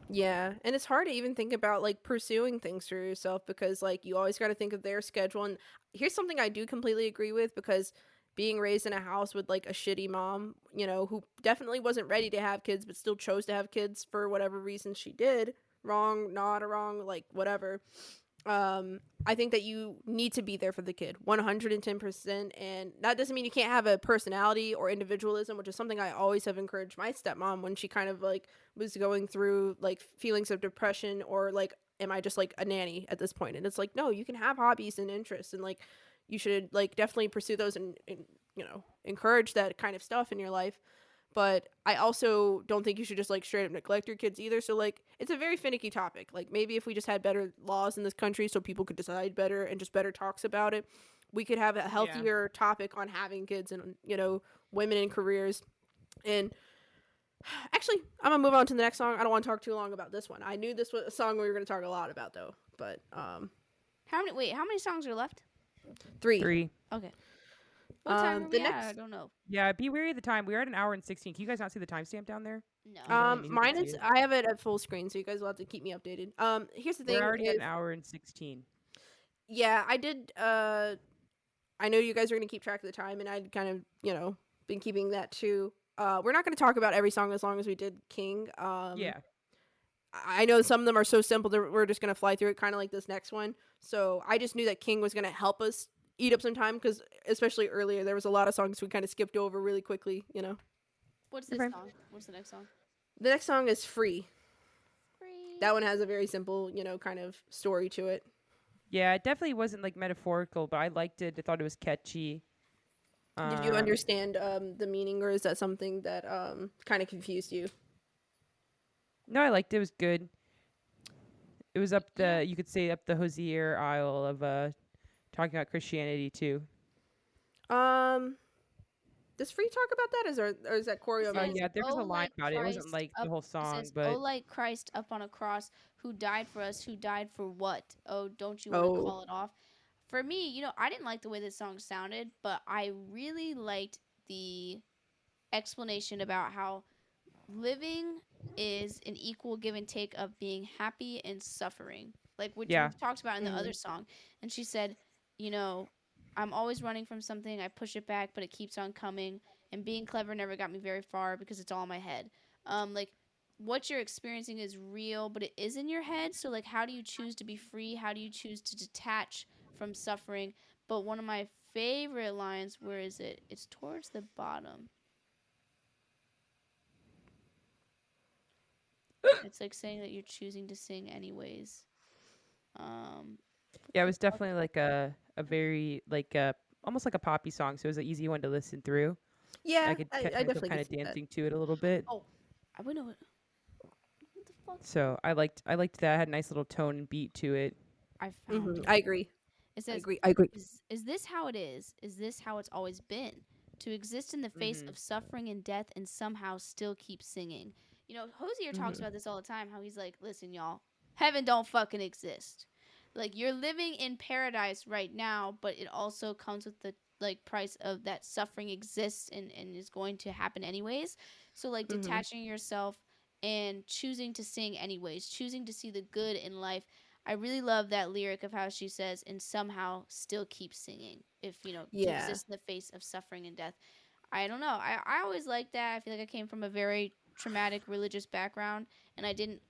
Yeah, and it's hard to even think about like pursuing things for yourself because like you always got to think of their schedule. And here's something I do completely agree with because being raised in a house with like a shitty mom, who definitely wasn't ready to have kids but still chose to have kids for whatever reason she did, wrong, not a wrong, like whatever. I think that you need to be there for the kid 110%. And that doesn't mean you can't have a personality or individualism, which is something I always have encouraged my stepmom when she kind of like was going through like feelings of depression or like, am I just like a nanny at this point? And it's like, no, you can have hobbies and interests and like you should like definitely pursue those and encourage that kind of stuff in your life. But I also don't think you should just like straight up neglect your kids either. So like it's a very finicky topic. Like maybe if we just had better laws in this country so people could decide better and just better talks about it, we could have a Yeah. healthier topic on having kids and women in careers. And actually, I'm gonna move on to the next song. I don't want to talk too long about this one. I knew this was a song we were gonna talk a lot about though. But How many songs are left? 3. 3. Okay. What time are The we at? I next don't know. Yeah, be wary of the time. We are at an hour and 16. Can you guys not see the timestamp down there? No. Or is it only me who can mine see is it? I have it at full screen, so you guys will have to keep me updated. Here's the We're thing already at is an hour and 16. yeah, I did I know you guys are going to keep track of the time, and I'd kind of, been keeping that too. We're not going to talk about every song as long as we did King. Yeah. I know some of them are so simple that we're just going to fly through it, kind of like this next one. So I just knew that King was going to help us eat up some time because, especially earlier, there was a lot of songs we kind of skipped over really quickly. What's this Okay. song? What's the next song? The next song is Free. Free. That one has a very simple, kind of story to it. Yeah, it definitely wasn't like metaphorical, but I liked it. I thought it was catchy. Did you understand the meaning, or is that something that kind of confused you? No, I liked it. It was good. It was up Yeah. the, you could say, up the Hosier aisle of talking about Christianity too. Um, does Free talk about that? Or is that It choreo says, music? Yeah, there was "Oh, a line like about it. It wasn't Christ like the up." whole It song, says, "Oh, but like Christ up on a cross, who died for us, who died for what? Oh, don't you want to Oh, call it off?" For me, I didn't like the way this song sounded, but I really liked the explanation about how living is an equal give and take of being happy and suffering, like which yeah, we've talked about in the mm-hmm. other song. And she said, you know, I'm always running from something, I push it back, but it keeps on coming. And being clever never got me very far because it's all in my head. Like what you're experiencing is real, but it is in your head. So like, how do you choose to be free? How do you choose to detach from suffering? But one of my favorite lines, where is it? It's towards the bottom. It's like saying that you're choosing to sing anyways. What's yeah. It the was definitely like a very like almost like a poppy song, so it was an easy one to listen through. I Yeah, could I catch myself definitely kind can of see that. dancing to it a little bit. Oh, I would know it. What the fuck? So I liked that. It had a nice little tone and beat to it. I found I it. agree. It I says, agree. I agree. is this how it is? Is this how it's always been? To exist in the face Mhm. of suffering and death and somehow still keep singing. Hosier talks Mhm. about this all the time, how he's like, listen, y'all, heaven don't fucking exist. Like, you're living in paradise right now, but it also comes with the like price of that suffering exists and is going to happen anyways. So like Mhm. detaching yourself and choosing to sing anyways, choosing to see the good in life. I really love that lyric of how she says, and somehow still keep singing. If, to Yeah. exist in the face of suffering and death. I don't know. I always liked that. I feel like I came from a very traumatic religious background, and I didn't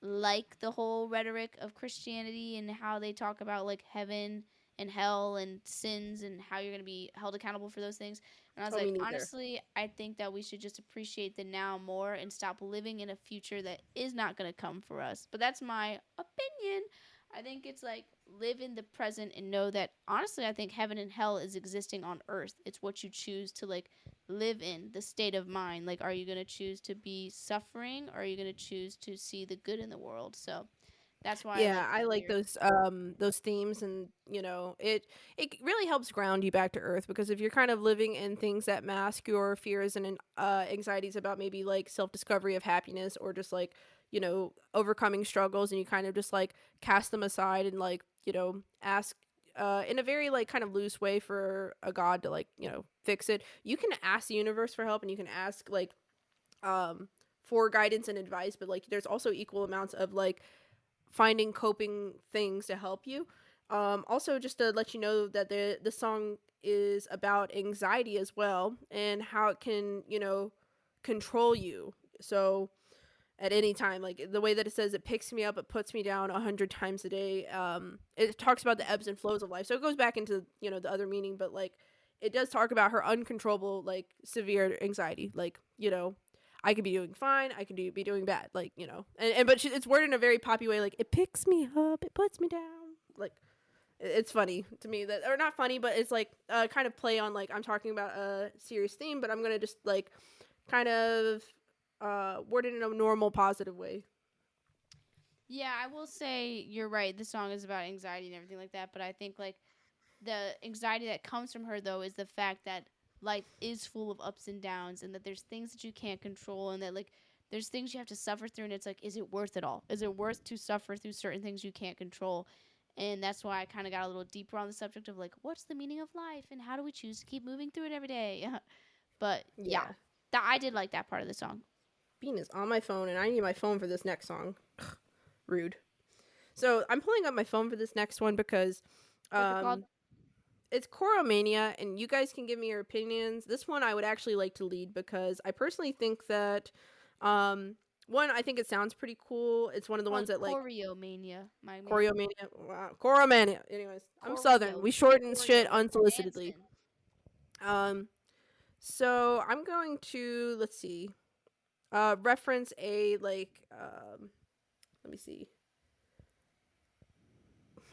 like the whole rhetoric of Christianity and how they talk about like heaven and hell and sins and how you're going to be held accountable for those things. And I was Oh, me like, neither. honestly, I think that we should just appreciate the now more and stop living in a future that is not going to come for us. But that's my opinion. I think it's like live in the present and know that honestly, I think heaven and hell is existing on earth. It's what you choose to like live in, the state of mind. Like, are you going to choose to be suffering, or are you going to choose to see the good in the world? So that's why I Yeah, like I that like lyric. those themes, and it really helps ground you back to earth, because if you're kind of living in things that mask your fears and anxieties about maybe like self-discovery of happiness, or just like overcoming struggles, and you kind of just like cast them aside and like ask in a very like kind of loose way for a god to like fix it. You can ask the universe for help, and you can ask like um for guidance and advice, but like there's also equal amounts of like finding coping things to help you. Also, just to let you know that the song is about anxiety as well, and how it can control you. So at any time, like the way that it says, it picks me up, it puts me down 100 times a day. It talks about the ebbs and flows of life, so it goes back into the other meaning, but like it does talk about her uncontrollable like severe anxiety, like I could be doing fine, I could be doing bad, like and but it's worded in a very poppy way, like it picks me up, it puts me down, like it's funny to me, that, or not funny, but it's like kind of play on like I'm talking about a serious theme, but I'm gonna just like kind of word it in a normal positive way. Yeah, I will say you're right. The song is about anxiety and everything like that, but I think like the anxiety that comes from her though is the fact that life is full of ups and downs, and that there's things that you can't control, and that like there's things you have to suffer through, and it's like, is it worth it all? Is it worth to suffer through certain things you can't control? And that's why I kind of got a little deeper on the subject of like, what's the meaning of life, and how do we choose to keep moving through it every day? But yeah, Yeah. I did like that part of the song. Bean is on my phone, and I need my phone for this next song. Rude. So I'm pulling up my phone for this next one because What's it called? um, it's Choromania, and you guys can give me your opinions. This one I would actually like to lead, because I personally think that one, I think it sounds pretty cool. It's one of the ones Called that like Choreo Mania, my man. Choreomania. Wow, Choromania. Anyways, I'm Southern. Choreo, We shorten shit choreo, unsolicitedly. dancing. Um, so I'm going to, let's see, reference a like let me see.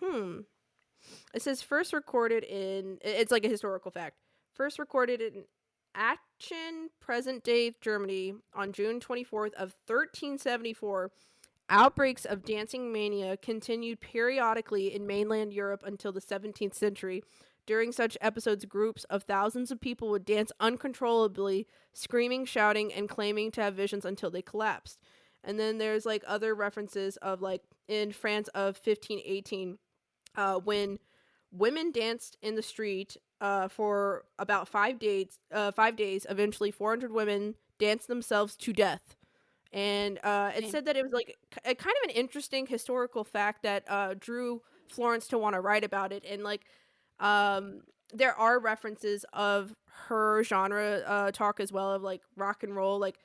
Hmm. It says first recorded in. It's like a historical fact. First recorded in Aachen, present day Germany, on June 24th of 1374. Outbreaks of dancing mania continued periodically in mainland Europe until the 17th century. During such episodes, groups of thousands of people would dance uncontrollably, screaming, shouting, and claiming to have visions until they collapsed. And then there's like other references of like in France of 1518, when women danced in the street for about 5 days. 5 days. Eventually, 400 women danced themselves to death, and it Same. said that it was like a kind of an interesting historical fact that drew Florence to want to write about it, and like um, there are references of her genre talk as well, of like rock and roll, like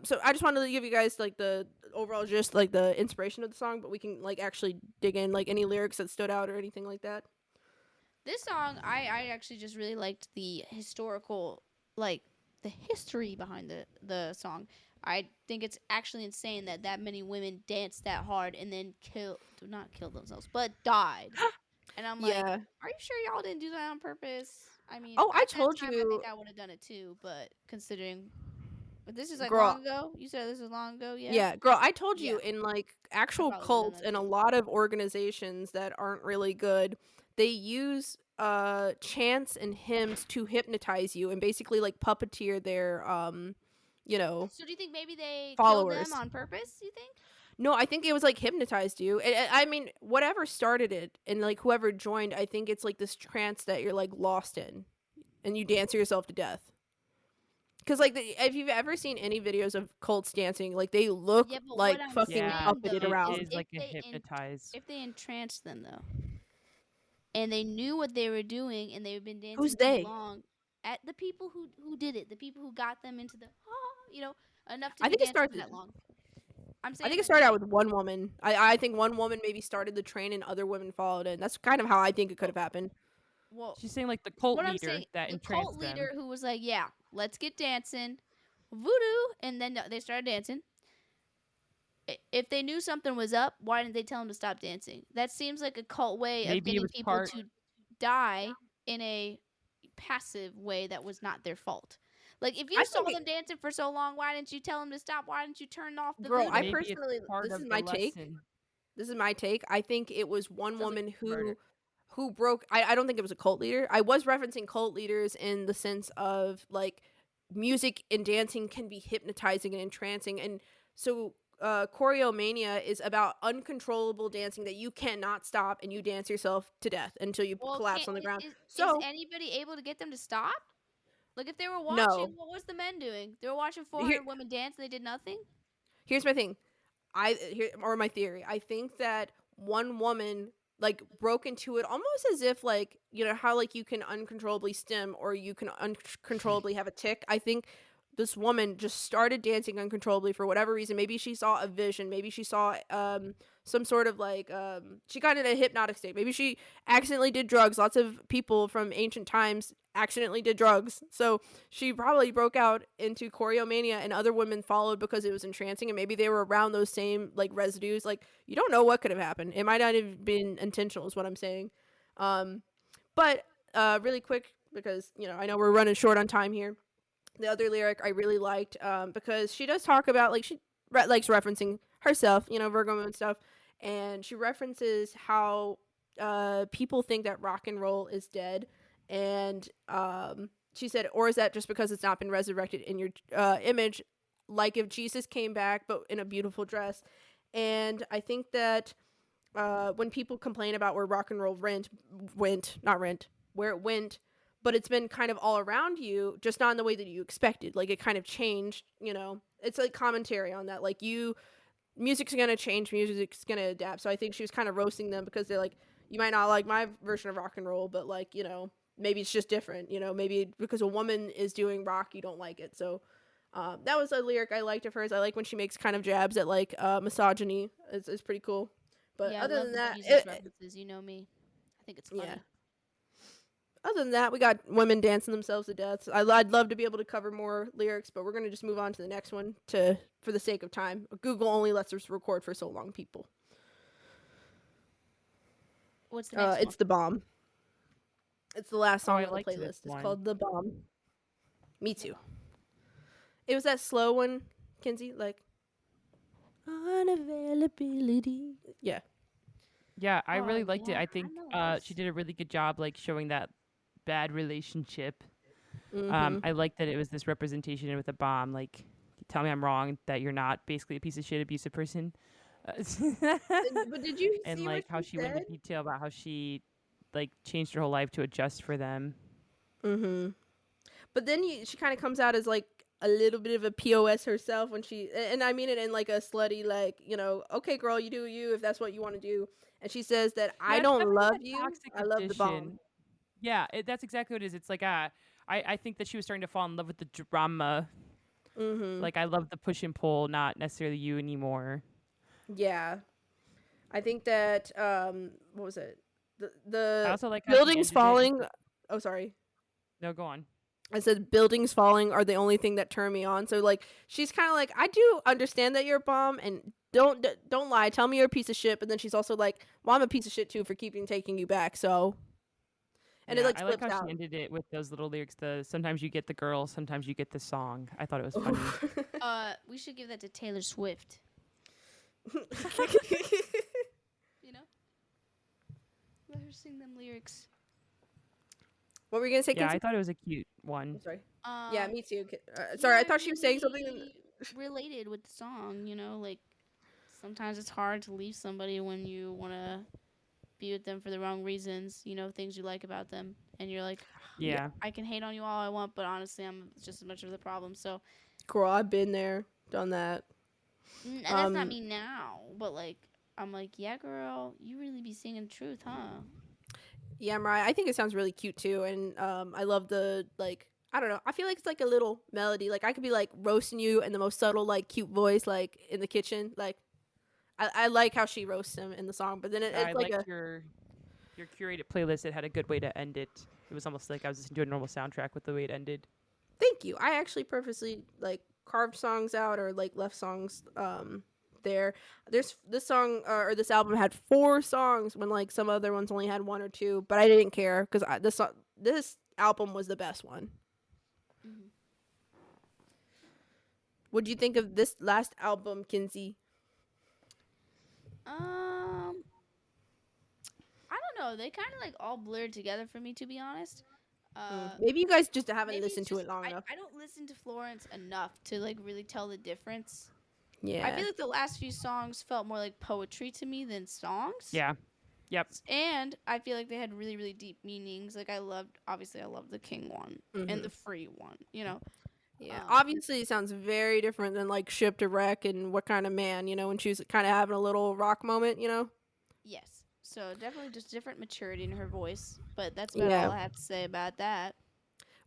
so I just wanted to give you guys like the overall gist, like the inspiration of the song, but we can like actually dig in like any lyrics that stood out or anything like that. This song, I actually just really liked the historical, like the history behind the song. I think it's actually insane that that many women danced that hard and then not killed themselves, but died. And I'm like, Yeah. are you sure y'all didn't do that on purpose? I mean, Oh, I at that told time, I think you, I would have done it too, but considering, but this is like girl. long ago. You said this was long ago, yeah? Yeah, girl, I told you, Yeah, in like I actual probably would have done cults that and a too. lot of organizations that aren't really good, they use chants and hymns to hypnotize you and basically like puppeteer their you know, So do you think maybe they killed them followers. on purpose? You think? No, I think it was like hypnotized you. I mean, whatever started it and like whoever joined, I think it's like this trance that you're like lost in, and you dance yourself to death. Because like if you've ever seen any videos of cults dancing, like they look Yeah, but what like I'm fucking Yeah, saying puppeted though it is around. is like a hypnotize. if they entranced them though, and they knew what they were doing, and they've been Who's dancing too they? long, at the people who did it, the people who got them into the enough to I be think it dancing for started. that long. I'm I saying think it that started out they with one woman. I think one woman maybe started the train and other women followed in. That's kind of how I think it could well, have happened. well She's saying like the cult what I'm saying, leader that the cult entranced them. leader who was like, yeah, let's get dancing, voodoo, and then they started dancing. If they knew something was up, why didn't they tell them to stop dancing? That seems like a cult way of Maybe it getting was people part. to die in a passive way that was not their fault. Like, if you I saw think them dancing for so long, why didn't you tell them to stop? Why didn't you turn off the girl, I video? Maybe it's personally, part this is of the my take. lesson. This is my take. I think it was one Sounds like woman Murder. who broke. I don't think it was a cult leader. I was referencing cult leaders in the sense of like music and dancing can be hypnotizing and entrancing, and so choreomania is about uncontrollable dancing that you cannot stop, and you dance yourself to death until you well, collapse can't on the ground. is So anybody able to get them to stop? Like, if they were watching, no, what was the men doing? They were watching here 400 women dance and they did nothing. here's my thing. Or my theory. I think that one woman like broke into it almost as if like you know how like you can uncontrollably stim or you can uncontrollably have a tick. I think this woman just started dancing uncontrollably for whatever reason. Maybe she saw a vision. Maybe she saw some sort of like she got in a hypnotic state. Maybe she accidentally did drugs. Lots of people from ancient times accidentally did drugs. So she probably broke out into choreomania and other women followed because it was entrancing and maybe they were around those same like residues. Like you don't know what could have happened. It might not have been intentional is what I'm saying. Um but really quick because you know I know we're running short on time here. The other lyric I really liked because she does talk about like she likes referencing herself, you know, Virgo and stuff, and she references how people think that rock and roll is dead, and she said, or is that just because it's not been resurrected in your image, like if Jesus came back but in a beautiful dress, and I think that when people complain about where rock and roll where it went, but it's been kind of all around you, just not in the way that you expected. Like it kind of changed, you know. It's like commentary on that. Like music's gonna change, music's gonna adapt. So I think she was kind of roasting them because they're like, you might not like my version of rock and roll, but like, you know, maybe it's just different. You know, maybe because a woman is doing rock, you don't like it. So that was a lyric I liked of hers. I like when she makes kind of jabs at like misogyny. It's pretty cool. But Yeah, I other love than the that, Jesus references. You know me. I think it's funny. yeah. Other than that, we got women dancing themselves to death. I'd love to be able to cover more lyrics, but we're gonna just move on to the next one for the sake of time. Google only lets us record for so long, people. What's the next one? It's The Bomb. It's the last Oh, song I on the liked this playlist. It's one. called The Bomb. Me too. It was that slow one, Kinsey, like unavailability. Yeah. Yeah, I Oh, really liked it. yeah, I I think know she this. did a really good job like showing that bad relationship. Mm-hmm. I like that it was this representation with a bomb. Like, tell me I'm wrong that you're not basically a piece of shit abusive person. But did you And see what like how she she went said? into detail about how she like changed her whole life to adjust for them. Mm-hmm. But then she kind of comes out as like a little bit of a POS herself when and I mean it in like a slutty, like, you know, okay, girl, you do you if that's what you want to do. And she says that I Yeah, it's don't definitely love that you. toxic I love the bomb. addition. Yeah, that's exactly what it is. It's like I think that she was starting to fall in love with the drama. Mm-hmm. Like I love the push and pull, not necessarily you anymore. Yeah. I think that what was it? The I the also like how she buildings ended it with falling. the, Oh, sorry. no, go on. I said buildings falling are the only thing that turn me on. So like she's kind of like I do understand that you're a bomb and don't lie. Tell me you're a piece of shit. But then she's also like, well, I'm a piece of shit too for keeping taking you back. So and it Yeah, like I like flips how she out. ended it with those little lyrics. The sometimes you get the girl, sometimes you get the song. I thought it was funny. We should give that to Taylor Swift. You know, let her sing them lyrics. What were you gonna say, Yeah, Kinsey? I thought it was a cute one. I'm sorry. Yeah, me too. Yeah, Sorry, I I thought she was saying something. really related with the song. You know, like sometimes it's hard to leave somebody when you want to be with them for the wrong reasons. You know, things you like about them, and you're like, Yeah, Yeah, I can hate on you all I want, but honestly, I'm just as much of the problem. So, girl, I've been there, done that. and that's not me now, but like, I'm like, yeah, girl, you really be singing the truth, huh? Yeah, Mariah. I think it sounds really cute too, and I love the like. I don't know. I feel like it's like a little melody. Like I could be like roasting you in the most subtle, like cute voice, like in the kitchen. Like I like how she roasts him in the song, but then I it's like liked a your curated playlist. It had a good way to end it. It was almost like I was listening to a normal soundtrack with the way it ended. thank you. I actually purposely like carved songs out or like left songs there. There's this song or this album had 4 songs when like some other ones only had 1 or 2, but I didn't care cuz this album was the best one. Mm-hmm. What do you think of this last album, Kinsey? I don't know. They kind of like all blurred together for me, to be honest. Maybe you guys just haven't Maybe listened it's to just it long enough. I don't listen to Florence enough to like really tell the difference. Yeah. I feel like the last few songs felt more like poetry to me than songs. Yeah. Yep. And I feel like they had really, really deep meanings. Like I loved the King one and the Free one. You know. Yeah, obviously it sounds very different than like Ship to Wreck and What Kind of Man, when she was kind of having a little rock moment. Yes. So definitely just different maturity in her voice. But that's about Yeah. all I have to say about that.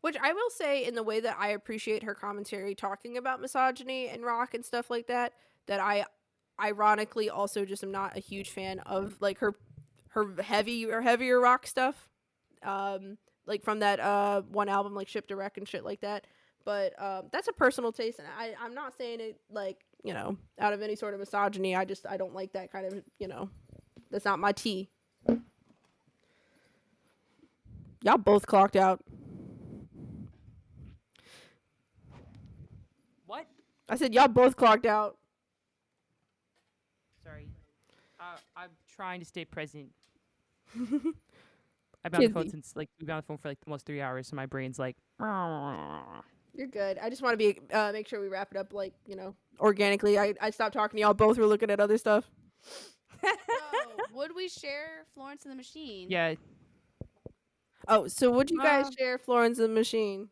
Which I will say, in the way that I appreciate her commentary talking about misogyny and rock and stuff like that, that I ironically also just am not a huge fan of like her heavier rock stuff. Like from that one album like Ship to Wreck and shit like that. But that's a personal taste, and I'm not saying it like, out of any sort of misogyny. I don't like that kind of, that's not my tea. Y'all both clocked out. What? I said y'all both clocked out. Sorry. I'm trying to stay present. I've been on the phone since we've been on the phone for like almost 3 hours, so my brain's like. You're good. I just want to be make sure we wrap it up like, organically. I stopped talking to y'all. Both were looking at other stuff. So, would we share Florence and the Machine? Yeah. Oh, so would you guys share Florence and the Machine?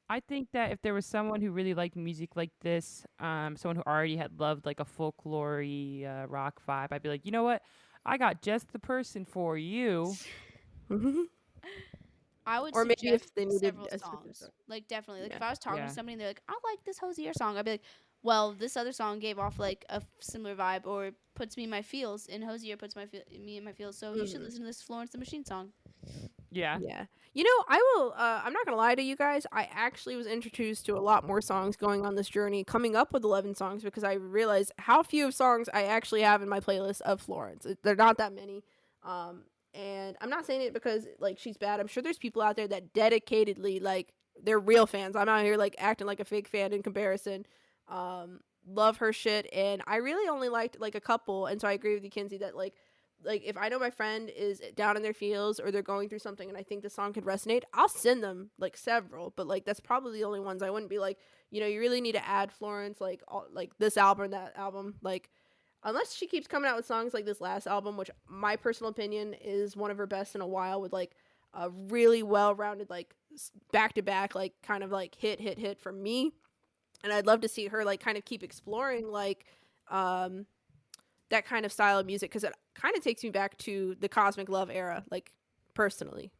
I think that if there was someone who really liked music like this, someone who already had loved like a folklore-y rock vibe, I'd be like, you know what? I got just the person for you. I would or maybe if they needed several songs. Like definitely. Like if I was talking to somebody and they're like, I like this Hosier song, I'd be like, well, this other song gave off like a similar vibe or puts me in my feels, and Hosier puts me in my feels, so you should listen to this Florence the Machine song. Yeah. Yeah. I will I'm not going to lie to you guys. I actually was introduced to a lot more songs going on this journey, coming up with 11 songs, because I realized how few songs I actually have in my playlist of Florence. They're not that many. And I'm not saying it because like she's bad. I'm sure there's people out there that dedicatedly like they're real fans. I'm out here like acting like a fake fan in comparison. Love her shit, and I really only liked like a couple, and so I agree with you, Kinsey, that like if I know my friend is down in their feels or they're going through something and I think the song could resonate, I'll send them like several, but like that's probably the only ones. I wouldn't be like, you really need to add Florence like this album, that album, like unless she keeps coming out with songs like this last album, which my personal opinion is one of her best in a while, with like a really well-rounded like back to back like kind of like hit for me. And I'd love to see her like kind of keep exploring like that kind of style of music, because it kind of takes me back to the Cosmic Love era, like personally.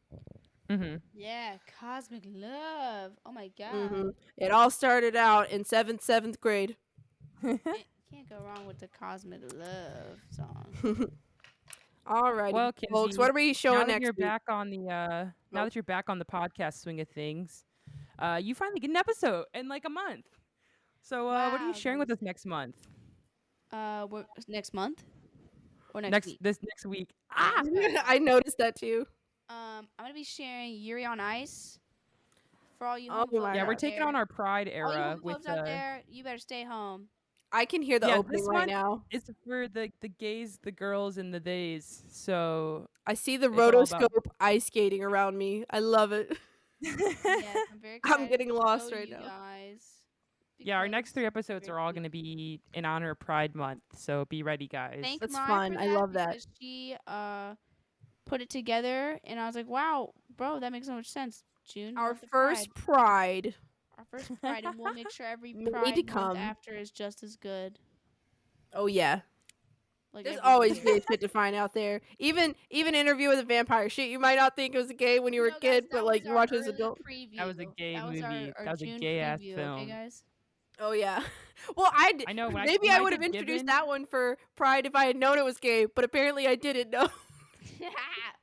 Yeah, Cosmic Love. Oh my god. It all started out in seventh grade. Can't go wrong with the Cosmic Love song. Alrighty, well, Kinsey, folks, what are we showing now that next you're week? back on the now that you're back on the podcast swing of things, you finally get an episode in like a month. So what are you sharing with us next month? Next month or next week? This next week. I noticed that too. I'm gonna be sharing Yuri on Ice for all you Oh homophobes my Yeah, we're out taking there. on our Pride All you era homophobes with out there, you better stay home. I can hear the opening this right month now. It's for the gays, the girls, and the days. So I see the it's all about- rotoscope ice skating around me. I love it. Yes, I'm very I'm excited getting to lost show right you now. guys, Yeah, our because next 3 episodes very are all cute. going to be in honor of Pride Month. So be ready, guys. Thank That's Mariah fun. for I love that. because she put it together, and I was like, wow, bro, that makes so much sense. June, Our month of first Pride. our first Pride, and we'll make sure every May to Pride month come. after is just as good. Oh yeah. Like There's every always year. gay shit to find out there. Even Interview with a Vampire shit. You might not think it was gay when you were a kid, Guys, but that like was you our watch it as early adult. preview. That was a gay That was movie. our That was a June gay-ass preview, film. okay, guys? Oh yeah. Well, I know. maybe when I would have did introduced Gibbon- that one for Pride if I had known it was gay, but apparently I didn't know.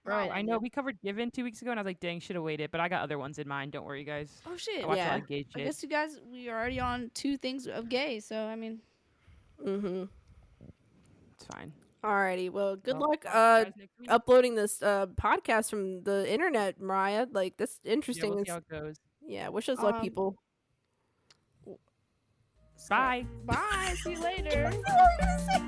Bro, Right, I know we covered Given 2 weeks ago, and I was like, dang, should have waited. But I got other ones in mind. Don't worry, guys. Oh shit! I watch a Yeah. lot of gay I shit. guess you guys, we are already on 2 things of gay, so I mean, Mm-hmm. It's fine. Alrighty. Well, good Well, luck talk to you guys next week. uploading this podcast from the internet, Mariah. Like, that's Yeah, we'll interesting. see how it goes. Yeah, wish us luck, Um, people. Bye. Bye. See you later. What were you gonna say?